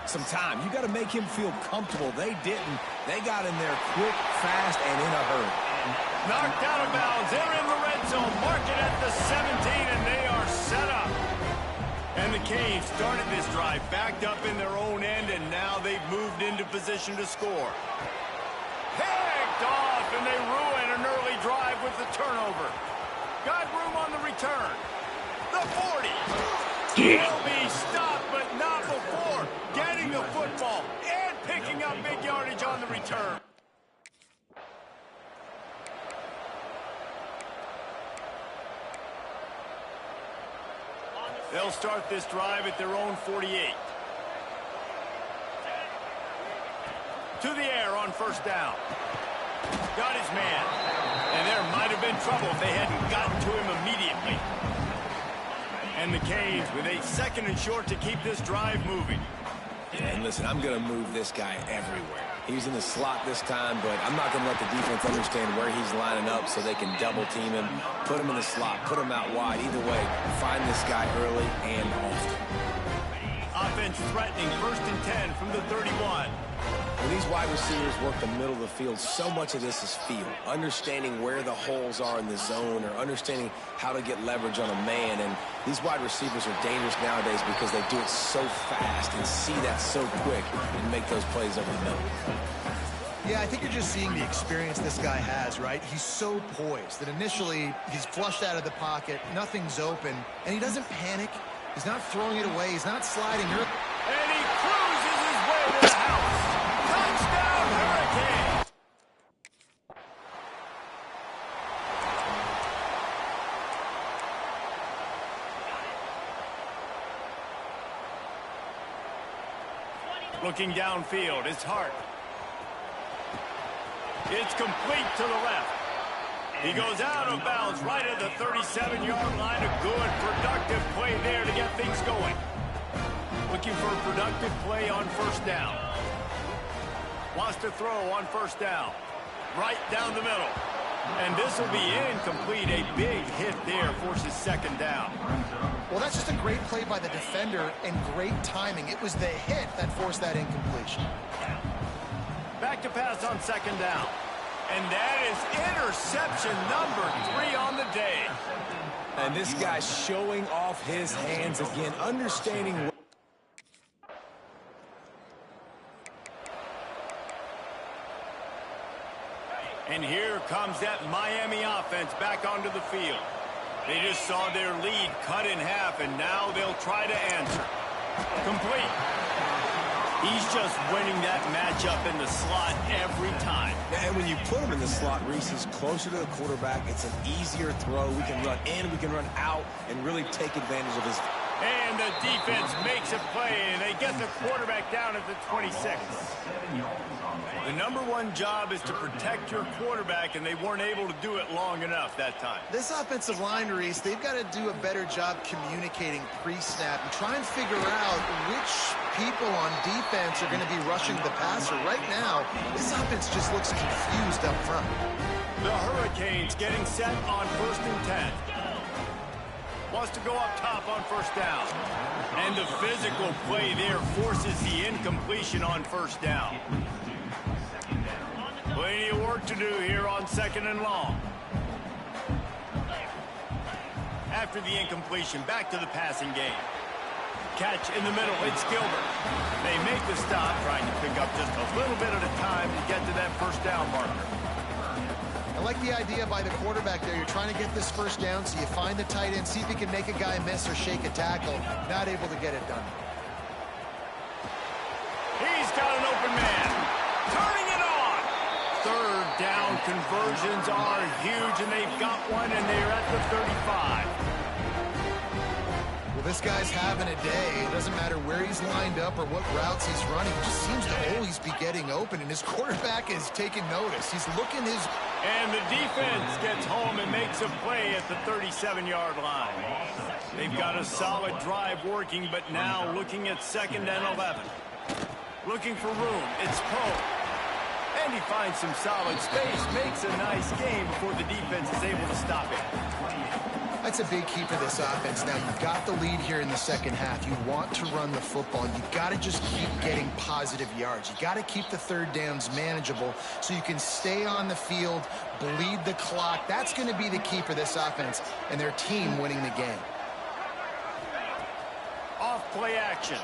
some time. You got to make him feel comfortable. They didn't. They got in there quick, fast, and in a hurry. Knocked out of bounds. They're in the red zone. Mark it at the 17, and they are set up. And the Canes started this drive backed up in their own end, and now they've moved into position to score. Picked off, and they ruin an early drive with the turnover. Got room on the return. The 40. Will be stopped, but not before getting the football and picking up big yardage on the return. They'll start this drive at their own 48. To the air on first down. Got his man. And there might have been trouble if they hadn't gotten to him immediately. And the Canes with a second and short to keep this drive moving. And listen, I'm going to move this guy everywhere. He's in the slot this time, but I'm not going to let the defense understand where he's lining up so they can double team him, put him in the slot, put him out wide. Either way, find this guy early and often. Offense threatening, 1st and 10 from the 31. When these wide receivers work the middle of the field, so much of this is feel. Understanding where the holes are in the zone or understanding how to get leverage on a man. And these wide receivers are dangerous nowadays because they do it so fast and see that so quick and make those plays over the middle. Yeah, I think you're just seeing the experience this guy has, right? He's so poised that initially he's flushed out of the pocket, nothing's open, and he doesn't panic. He's not throwing it away. He's not sliding. And he cruises his way to the house. Touchdown, Hurricanes! Looking downfield, it's Hart. It's complete to the left. He goes out of bounds right at the 37-yard line. A good, productive play there to get things going. Looking for a productive play on first down. Wants to throw on first down. Right down the middle. And this will be incomplete. A big hit there forces second down. Well, that's just a great play by the defender and great timing. It was the hit that forced that incompletion. Back to pass on second down. And that is interception number 3 on the day. And this guy's showing off his hands again, understanding. And here comes that Miami offense back onto the field. They just saw their lead cut in half, and now they'll try to answer. Complete. He's just winning that matchup in the slot every time. And when you put him in the slot, Reese is closer to the quarterback. It's an easier throw. We can run in, we can run out, and really take advantage of his. And the defense makes a play, and they get the quarterback down at the 26. The number one job is to protect your quarterback, and they weren't able to do it long enough that time. This offensive line, Reese, they've got to do a better job communicating pre-snap and try and figure out which people on defense are going to be rushing the passer. Right now, this offense just looks confused up front. The Hurricanes getting set on 1st and 10. wants to go up top on first down. And the physical play there forces the incompletion on first down. Plenty of work to do here on 2nd and long. After the incompletion, back to the passing game. Catch in the middle, it's Gilbert. They make the stop, trying to pick up just a little bit at a time to get to that first down marker. I like the idea by the quarterback there. You're trying to get this first down, so you find the tight end, see if he can make a guy miss or shake a tackle. Not able to get it done. He's got an open man. Turning it on. Third down conversions are huge, and they've got one, and they're at the 35. Well, this guy's having a day. It doesn't matter where he's lined up or what routes he's running. He just seems to always be getting open, and his quarterback is taking notice. He's looking his... And the defense gets home and makes a play at the 37-yard line. They've got a solid drive working, but now looking at 2nd and 11. Looking for room. It's Poe. And he finds some solid space, makes a nice game before the defense is able to stop it. That's a big key for this offense. Now, you've got the lead here in the second half. You want to run the football. You've got to just keep getting positive yards. You've got to keep the third downs manageable so you can stay on the field, bleed the clock. That's going to be the key for this offense and their team winning the game. Off play action.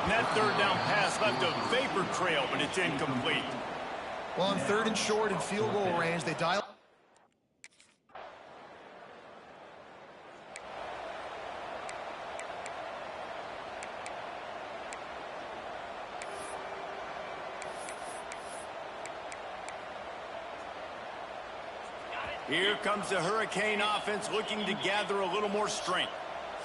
And that third down pass left a vapor trail, but it's incomplete. Well, on 3rd and short and field goal range, they dial... Here comes the Hurricane offense looking to gather a little more strength.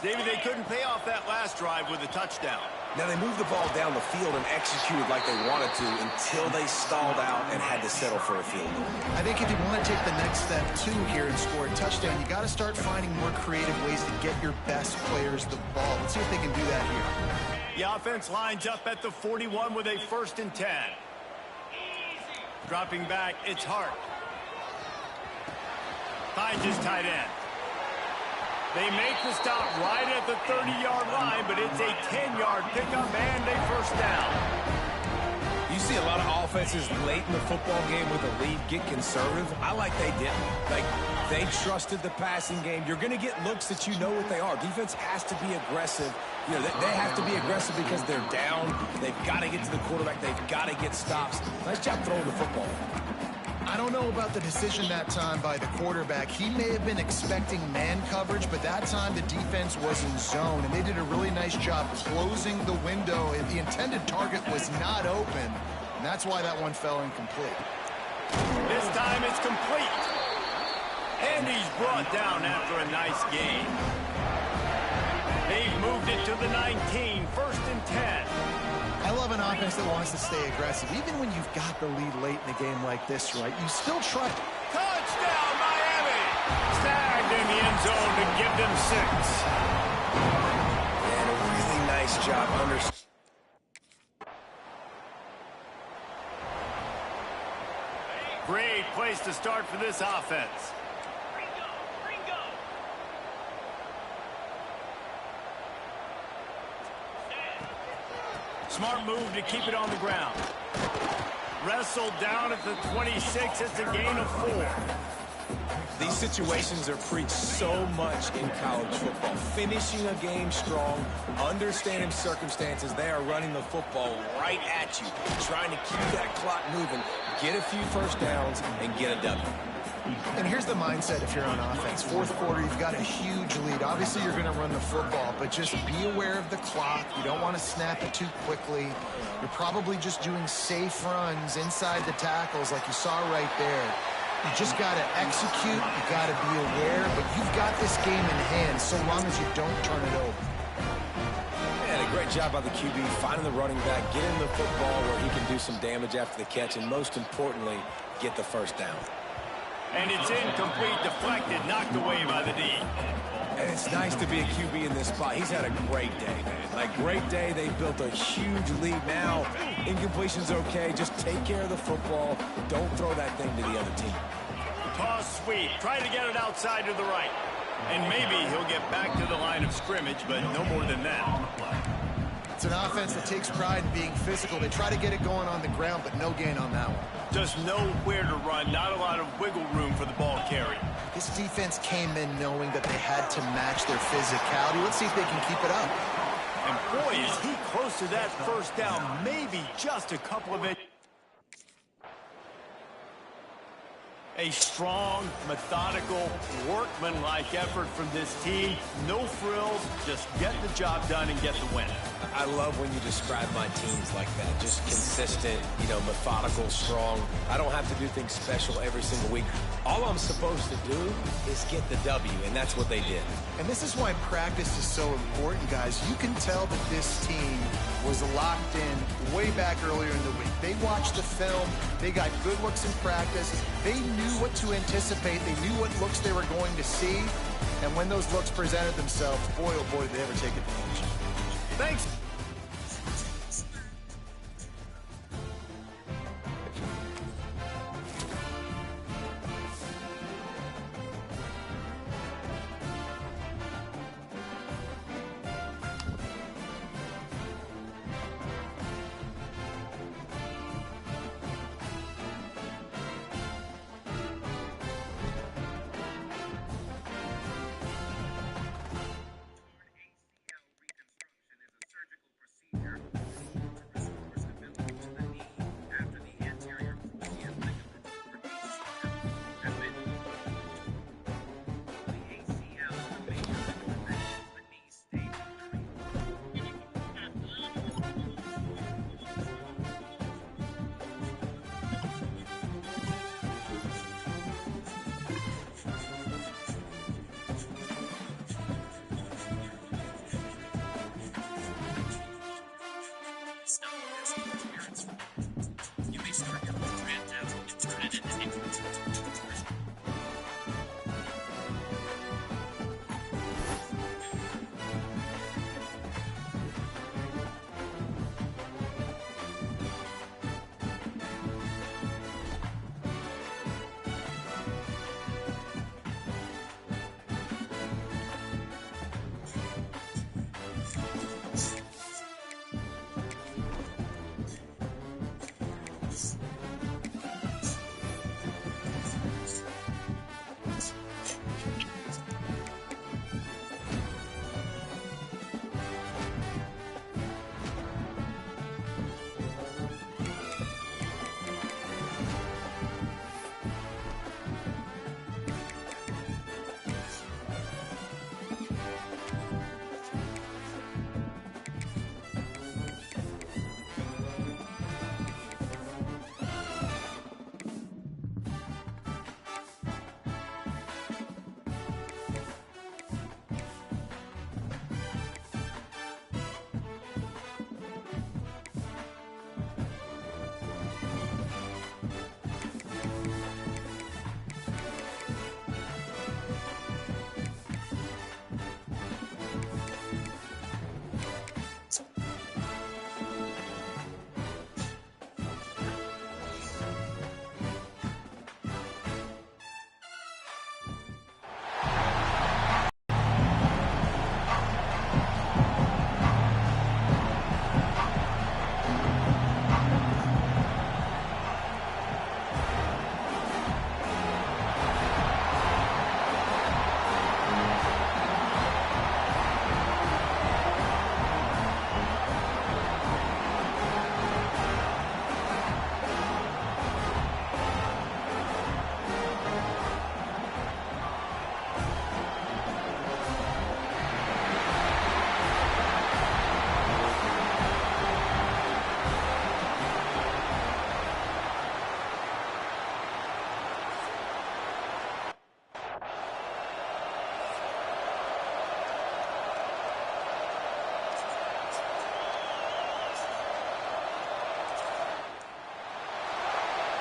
David, they couldn't pay off that last drive with a touchdown. Now, they moved the ball down the field and executed like they wanted to until they stalled out and had to settle for a field goal. I think if you want to take the next step, too, here and score a touchdown, you got to start finding more creative ways to get your best players the ball. Let's see if they can do that here. The offense lines up at the 41 with a 1st and 10. Dropping back, it's Hart. Finds his tight end. They make the stop right at the 30-yard line, but it's a 10-yard pickup and a first down. You see a lot of offenses late in the football game with a lead get conservative. I like they didn't. Like, they trusted the passing game. You're going to get looks that you know what they are. Defense has to be aggressive. You know, they have to be aggressive because they're down. They've got to get to the quarterback. They've got to get stops. Nice job throwing the football. I don't know about the decision that time by the quarterback. He may have been expecting man coverage, but that time the defense was in zone, and they did a really nice job closing the window. The intended target was not open, and that's why that one fell incomplete. This time it's complete. And he's brought down after a nice gain. They've moved it to the 19, 1st and 10. I love an offense that wants to stay aggressive. Even when you've got the lead late in a game like this, right, you still try. Touchdown, Miami! Snagged in the end zone to give them 6. And a really nice job under. Great place to start for this offense. Smart move to keep it on the ground. Wrestled down at the 26. It's a gain of 4. These situations are preached so much in college football. Finishing a game strong, understanding circumstances. They are running the football right at you, trying to keep that clock moving, get a few first downs, and get a W. And here's the mindset if you're on offense. 4th quarter, you've got a huge lead. Obviously, you're going to run the football, but just be aware of the clock. You don't want to snap it too quickly. You're probably just doing safe runs inside the tackles like you saw right there. You just got to execute. You got to be aware, but you've got this game in hand so long as you don't turn it over. And a great job by the QB finding the running back, getting the football where he can do some damage after the catch, and most importantly, get the first down. And it's incomplete, deflected, knocked away by the D. And it's nice to be a QB in this spot. He's had a great day, man. Like, great day. They built a huge lead. Now, incompletion's okay. Just take care of the football. Don't throw that thing to the other team. Toss sweep. Trying to get it outside to the right. And maybe he'll get back to the line of scrimmage, but no more than that. It's an offense that takes pride in being physical. They try to get it going on the ground, but no gain on that one. Just know where to run. Not a lot of wiggle room for the ball carrier. This defense came in knowing that they had to match their physicality. Let's see if they can keep it up. And boy, is he close to that first down. Maybe just a couple of it. A strong, methodical, workman-like effort from this team. No frills, just get the job done and get the win. I love when you describe my teams like that. Just consistent, methodical, strong. I don't have to do things special every single week. All I'm supposed to do is get the W, and that's what they did. And this is why practice is so important, guys. You can tell that this team was locked in way back earlier in the week. They watched the film. They got good looks in practice. They knew what to anticipate. They knew what looks they were going to see. And when those looks presented themselves, boy, oh boy, did they ever take advantage. Thanks.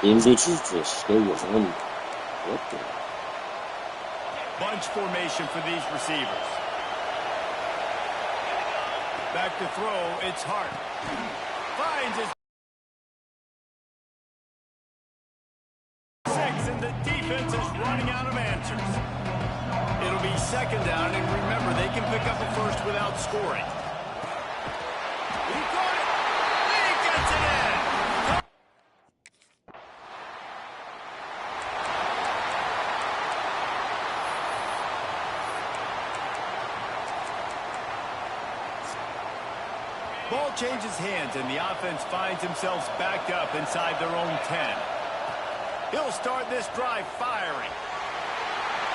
Them bitches just stay on. What the? Bunch formation for these receivers. Back to throw, it's Hart. Finds his 6, and the defense is right. second down, and remember, they can pick up a first without scoring. He got it. He gets it in. Ball changes hands, and the offense finds themselves backed up inside their own 10. He'll start this drive firing.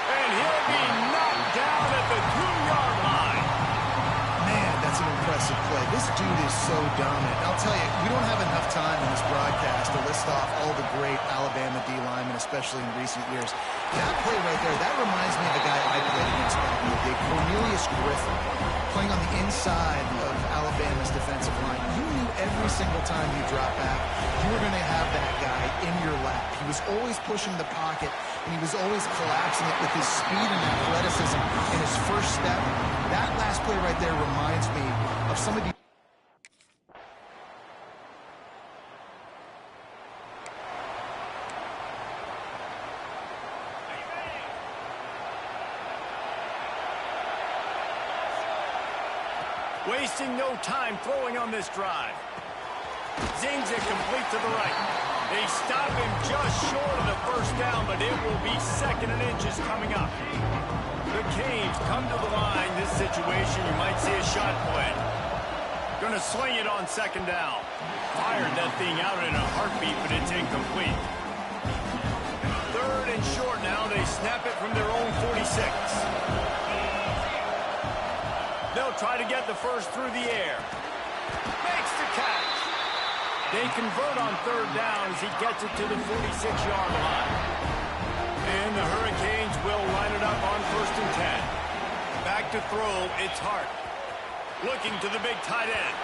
And he'll be knocked down at the 2-yard line. Man, that's an impressive play. This dude is so dominant. I'll tell you, we don't have enough time in this broadcast to list off all the great Alabama D linemen, especially in recent years. That play right there, that reminds me of a guy I played against back in the day, Cornelius Griffin, playing on the inside of Alabama's defensive line. You knew every single time you dropped back, you were going to have that guy in your lap. He was always pushing the pocket, and he was always collapsing it with his speed and athleticism in his first step. That last play right there reminds me of some of the... Wasting no time throwing on this drive. Zings it complete to the right. They stop him just short of the first down, but it will be 2nd and inches coming up. The Canes come to the line. This situation, you might see a shot play. Gonna sling it on 2nd down. Fired that thing out in a heartbeat, but it's incomplete. 3rd and short now. They snap it from their own 46. They'll try to get the first through the air. Makes the catch. They convert on 3rd down as he gets it to the 46-yard line. And the Hurricanes will line it up on 1st and 10. Back to throw, it's Hart. Looking to the big tight end.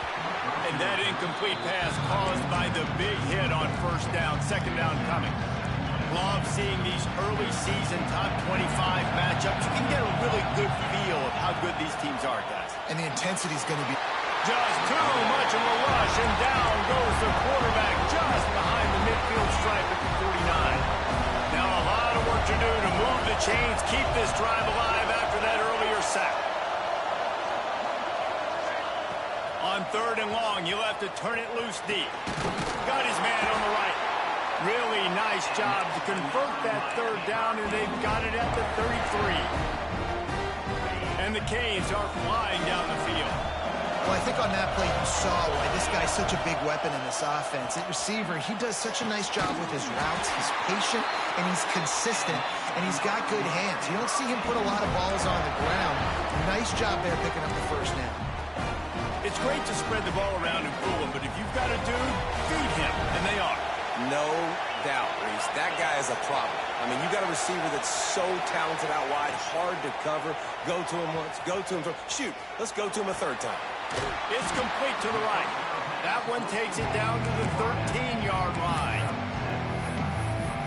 And that incomplete pass caused by the big hit on 1st down, 2nd down coming. Love seeing these early season top 25 matchups. You can get a really good feel of how good these teams are, guys. And the intensity is going to be... Just too much of a rush, and down goes the quarterback just behind the midfield stripe at the 49. Now a lot of work to do to move the chains, keep this drive alive after that earlier sack. On 3rd and long, he'll have to turn it loose deep. Got his man on the right. Really nice job to convert that 3rd down, and they've got it at the 33. And the Canes are flying down the field. Well, I think on that play you saw why this guy's such a big weapon in this offense. At receiver, he does such a nice job with his routes. He's patient, and he's consistent, and he's got good hands. You don't see him put a lot of balls on the ground. Nice job there picking up the first down. It's great to spread the ball around and fool him, but if you've got a dude, feed him, and they are. No doubt, Reese. That guy is a problem. I mean, you got a receiver that's so talented out wide, hard to cover. Go to him once, go to him. Shoot, let's go to him a 3rd time. It's complete to the right. That one takes it down to the 13-yard line.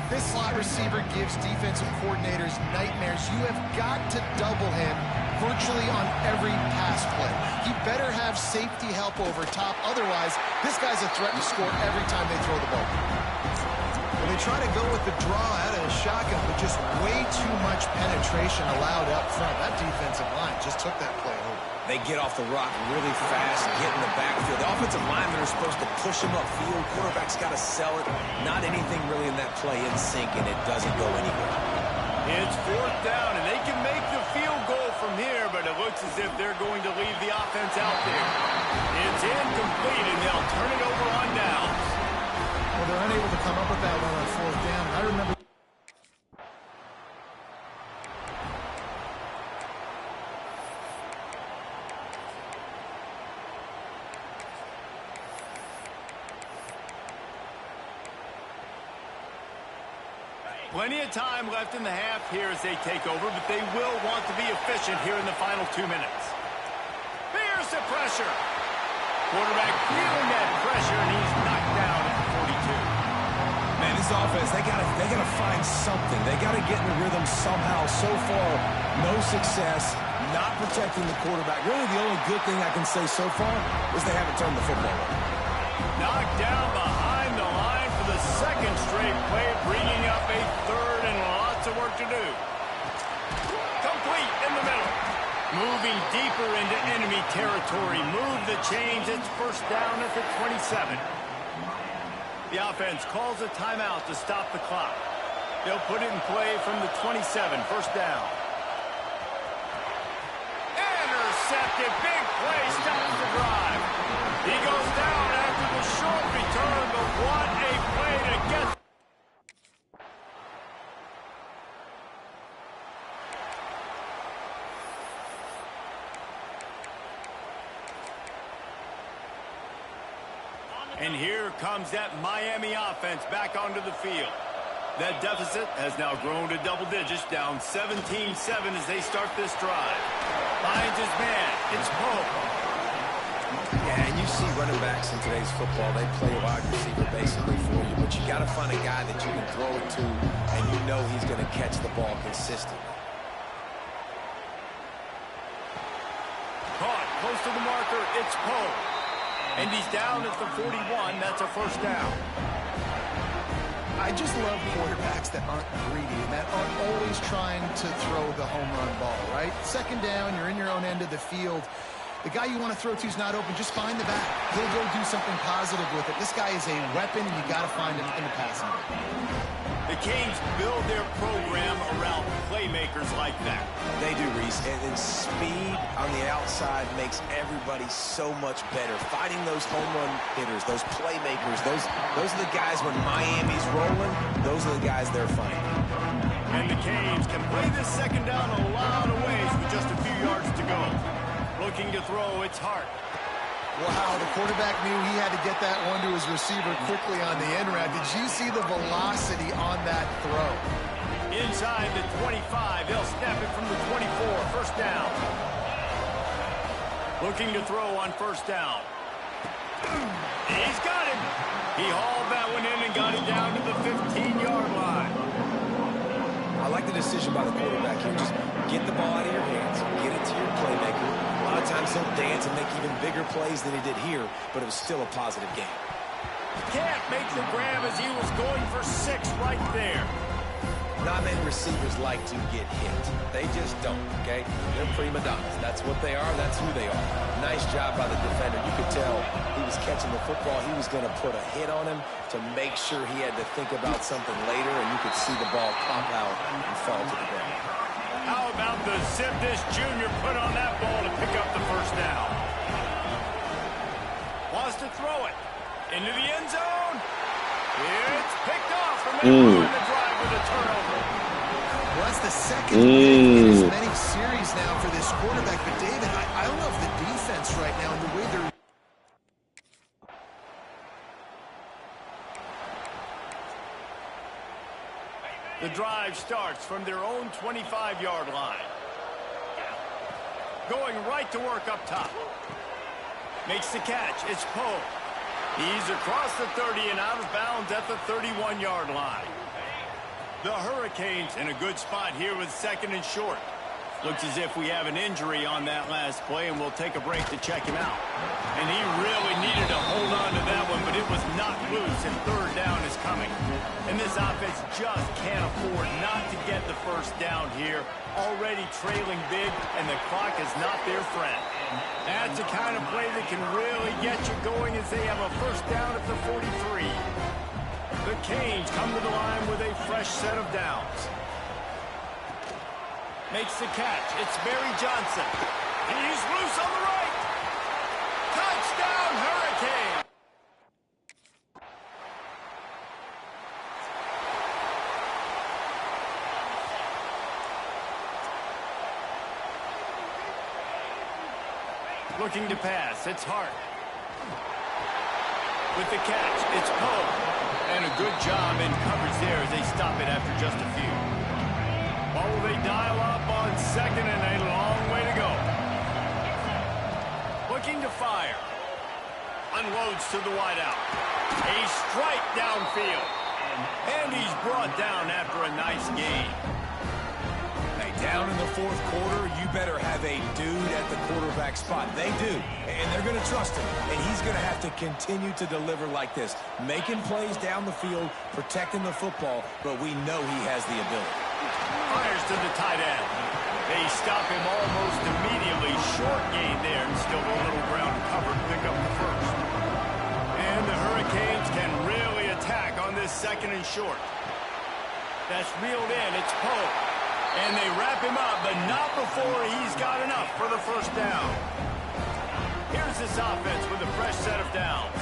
This slot receiver gives defensive coordinators nightmares. You have got to double him virtually on every pass play. He better have safety help over top. Otherwise, this guy's a threat to score every time they throw the ball. Well, they try to go with the draw out of the shotgun, but just way too much penetration allowed up front. That defensive line just took that play over. They get off the rock really fast, get in the backfield. The offensive linemen are supposed to push him upfield. Quarterback's got to sell it. Not anything really in that play in sync, and it doesn't go anywhere. It's 4th down, and they can make the field goal from here, but it looks as if they're going to leave the offense out there. It's incomplete, and they'll turn it over on downs. Well, they're unable to come up with that one on 4th down. I remember... Plenty of time left in the half here as they take over, but they will want to be efficient here in the final 2 minutes. Here's the pressure. Quarterback feeling that pressure, and he's knocked down at the 42. Man, this offense, they gotta find something. They gotta get in the rhythm somehow. So far, no success, not protecting the quarterback. Really, the only good thing I can say so far is they haven't turned the football over. Knocked down behind the line for the 2nd straight play, bringing up a 3rd and lots of work to do. Complete in the middle. Moving deeper into enemy territory. Move the chains. It's first down at the 27. The offense calls a timeout to stop the clock. They'll put it in play from the 27, first down. Intercepted, big play, stops the drive. He goes down after the short return, but what a play to get. And here comes that Miami offense back onto the field. That deficit has now grown to double digits, down 17-7 as they start this drive. Finds his man. It's Pope. Yeah, and you see running backs in today's football, they play wide receiver basically for you, but you got to find a guy that you can throw it to, and you know he's going to catch the ball consistently. Caught close to the marker. It's Pope. And he's down at the 41. That's a first down. I just love quarterbacks that aren't greedy and that aren't always trying to throw the home run ball, right? Second down, you're in your own end of the field. The guy you want to throw to is not open. Just find the back. He'll go do something positive with it. This guy is a weapon, and you got to find him in the passing game. The Canes build their program around playmakers like that. They do, Reese, and speed on the outside makes everybody so much better. Fighting those home run hitters, those playmakers, those are the guys when Miami's rolling, those are the guys they're fighting. And the Canes can play this second down a lot of ways with just a few yards to go. Looking to throw, it's Hart. Wow, the quarterback knew he had to get that one to his receiver quickly on the end route. Did you see the velocity on that throw? Inside the 25, they'll snap it from the 24, first down. Looking to throw on first down. He's got him. He hauled that one in and got it down to the 15-yard line. I like the decision by the quarterback here. Just get the ball out of your hands, get it to your playmaker. A lot of times he'll dance and make even bigger plays than he did here, but it was still a positive game. Can't make the grab as he was going for 6 right there. Not many receivers like to get hit. They just don't, okay? They're prima donnas. That's what they are. That's who they are. Nice job by the defender. You could tell he was catching the football. He was going to put a hit on him to make sure he had to think about something later, and you could see the ball pop out and fall to the ground. How about the zip this junior put on that ball to pick up the first down? Wants to throw it into the end zone. It's picked off from the drive with a turnover. Well, that's the second in as many series now for this quarterback. But, David, I love the defense right now and the way they're... The drive starts from their own 25-yard line. Going right to work up top. Makes the catch. It's Poe. He's across the 30 and out of bounds at the 31-yard line. The Hurricanes in a good spot here with second and short. Looks as if we have an injury on that last play, and we'll take a break to check him out. And he really needed to hold on to that one, but it was not loose, and third down is coming. And this offense just can't afford not to get the first down here. Already trailing big, and the clock is not their friend. That's the kind of play that can really get you going as they have a first down at the 43. The Canes come to the line with a fresh set of downs. Makes the catch. It's Barry Johnson. He's loose on the right. Touchdown, Hurricane. Looking to pass. It's Hart. With the catch, it's Poe. And a good job in coverage there as they stop it after just a few. What will they dial up on second and a long way to go? Looking to fire. Unloads to the wideout. A strike downfield. And he's brought down after a nice gain. Hey, down in the fourth quarter, you better have a dude at the quarterback spot. They do, and they're going to trust him. And he's going to have to continue to deliver like this. Making plays down the field, protecting the football, but we know he has the ability. Fires to the tight end. They stop him almost immediately. Short gain there, and still a little ground covered. Pick up the first. And the Hurricanes can really attack on this 2nd and short. That's reeled in. It's Poe. And they wrap him up, but not before he's got enough for the first down. Here's this offense with a fresh set of downs.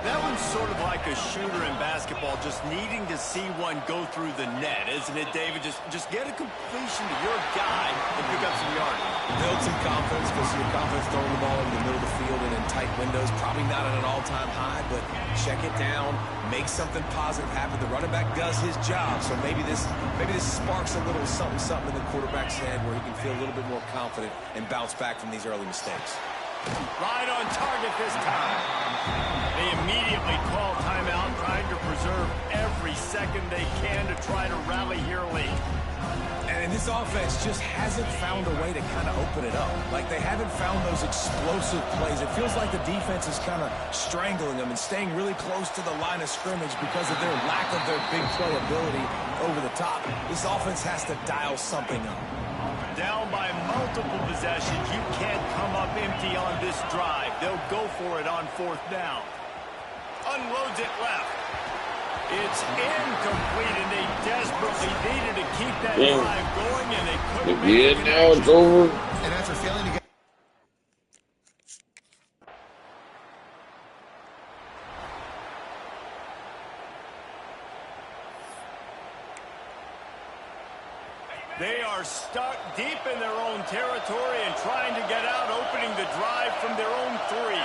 That one's sort of like a shooter in basketball, just needing to see one go through the net, isn't it, David? Just get a completion to your guy and pick up some yardage. Build some confidence, because your confidence throwing the ball in the middle of the field and in tight windows, probably not at an all-time high, but check it down, make something positive happen. The running back does his job, so maybe this sparks a little something in the quarterback's head where he can feel a little bit more confident and bounce back from these early mistakes. Right on target this time. They immediately call timeout, trying to preserve every second they can to try to rally here late. And this offense just hasn't found a way to kind of open it up. Like, they haven't found those explosive plays. It feels like the defense is kind of strangling them and staying really close to the line of scrimmage because of their lack of their big play ability over the top. This offense has to dial something up. Down by multiple possessions, you can't come up empty on this drive. They'll go for it on 4th down. Unloads it left. It's incomplete, and they desperately needed to keep that drive going, and they couldn't make it. Now it's over. And after failing to get They are stuck deep in their own territory and trying to get out, opening the drive from their own 3.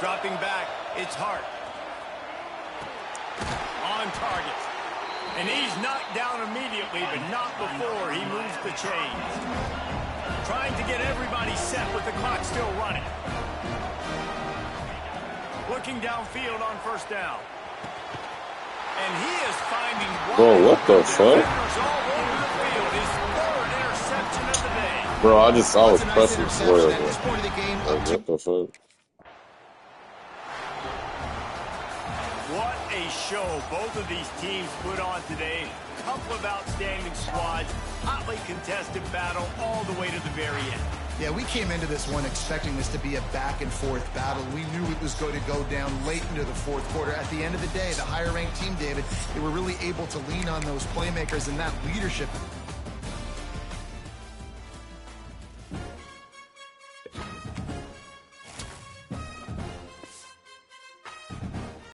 Dropping back, it's Hart. On target. And he's knocked down immediately, but not before he moves the chains. Trying to get everybody set with the clock still running. Looking downfield on 1st down. And he is finding Bro, what the fuck? all over the field. His 3rd interception of the day. Bro, I was pressing square. at this point of the game. Like, what the fuck? What a show both of these teams put on today. Couple of outstanding squads. Hotly contested battle all the way to the very end. Yeah, we came into this one expecting this to be a back-and-forth battle. We knew it was going to go down late into the 4th quarter. At the end of the day, the higher-ranked team, David, they were really able to lean on those playmakers and that leadership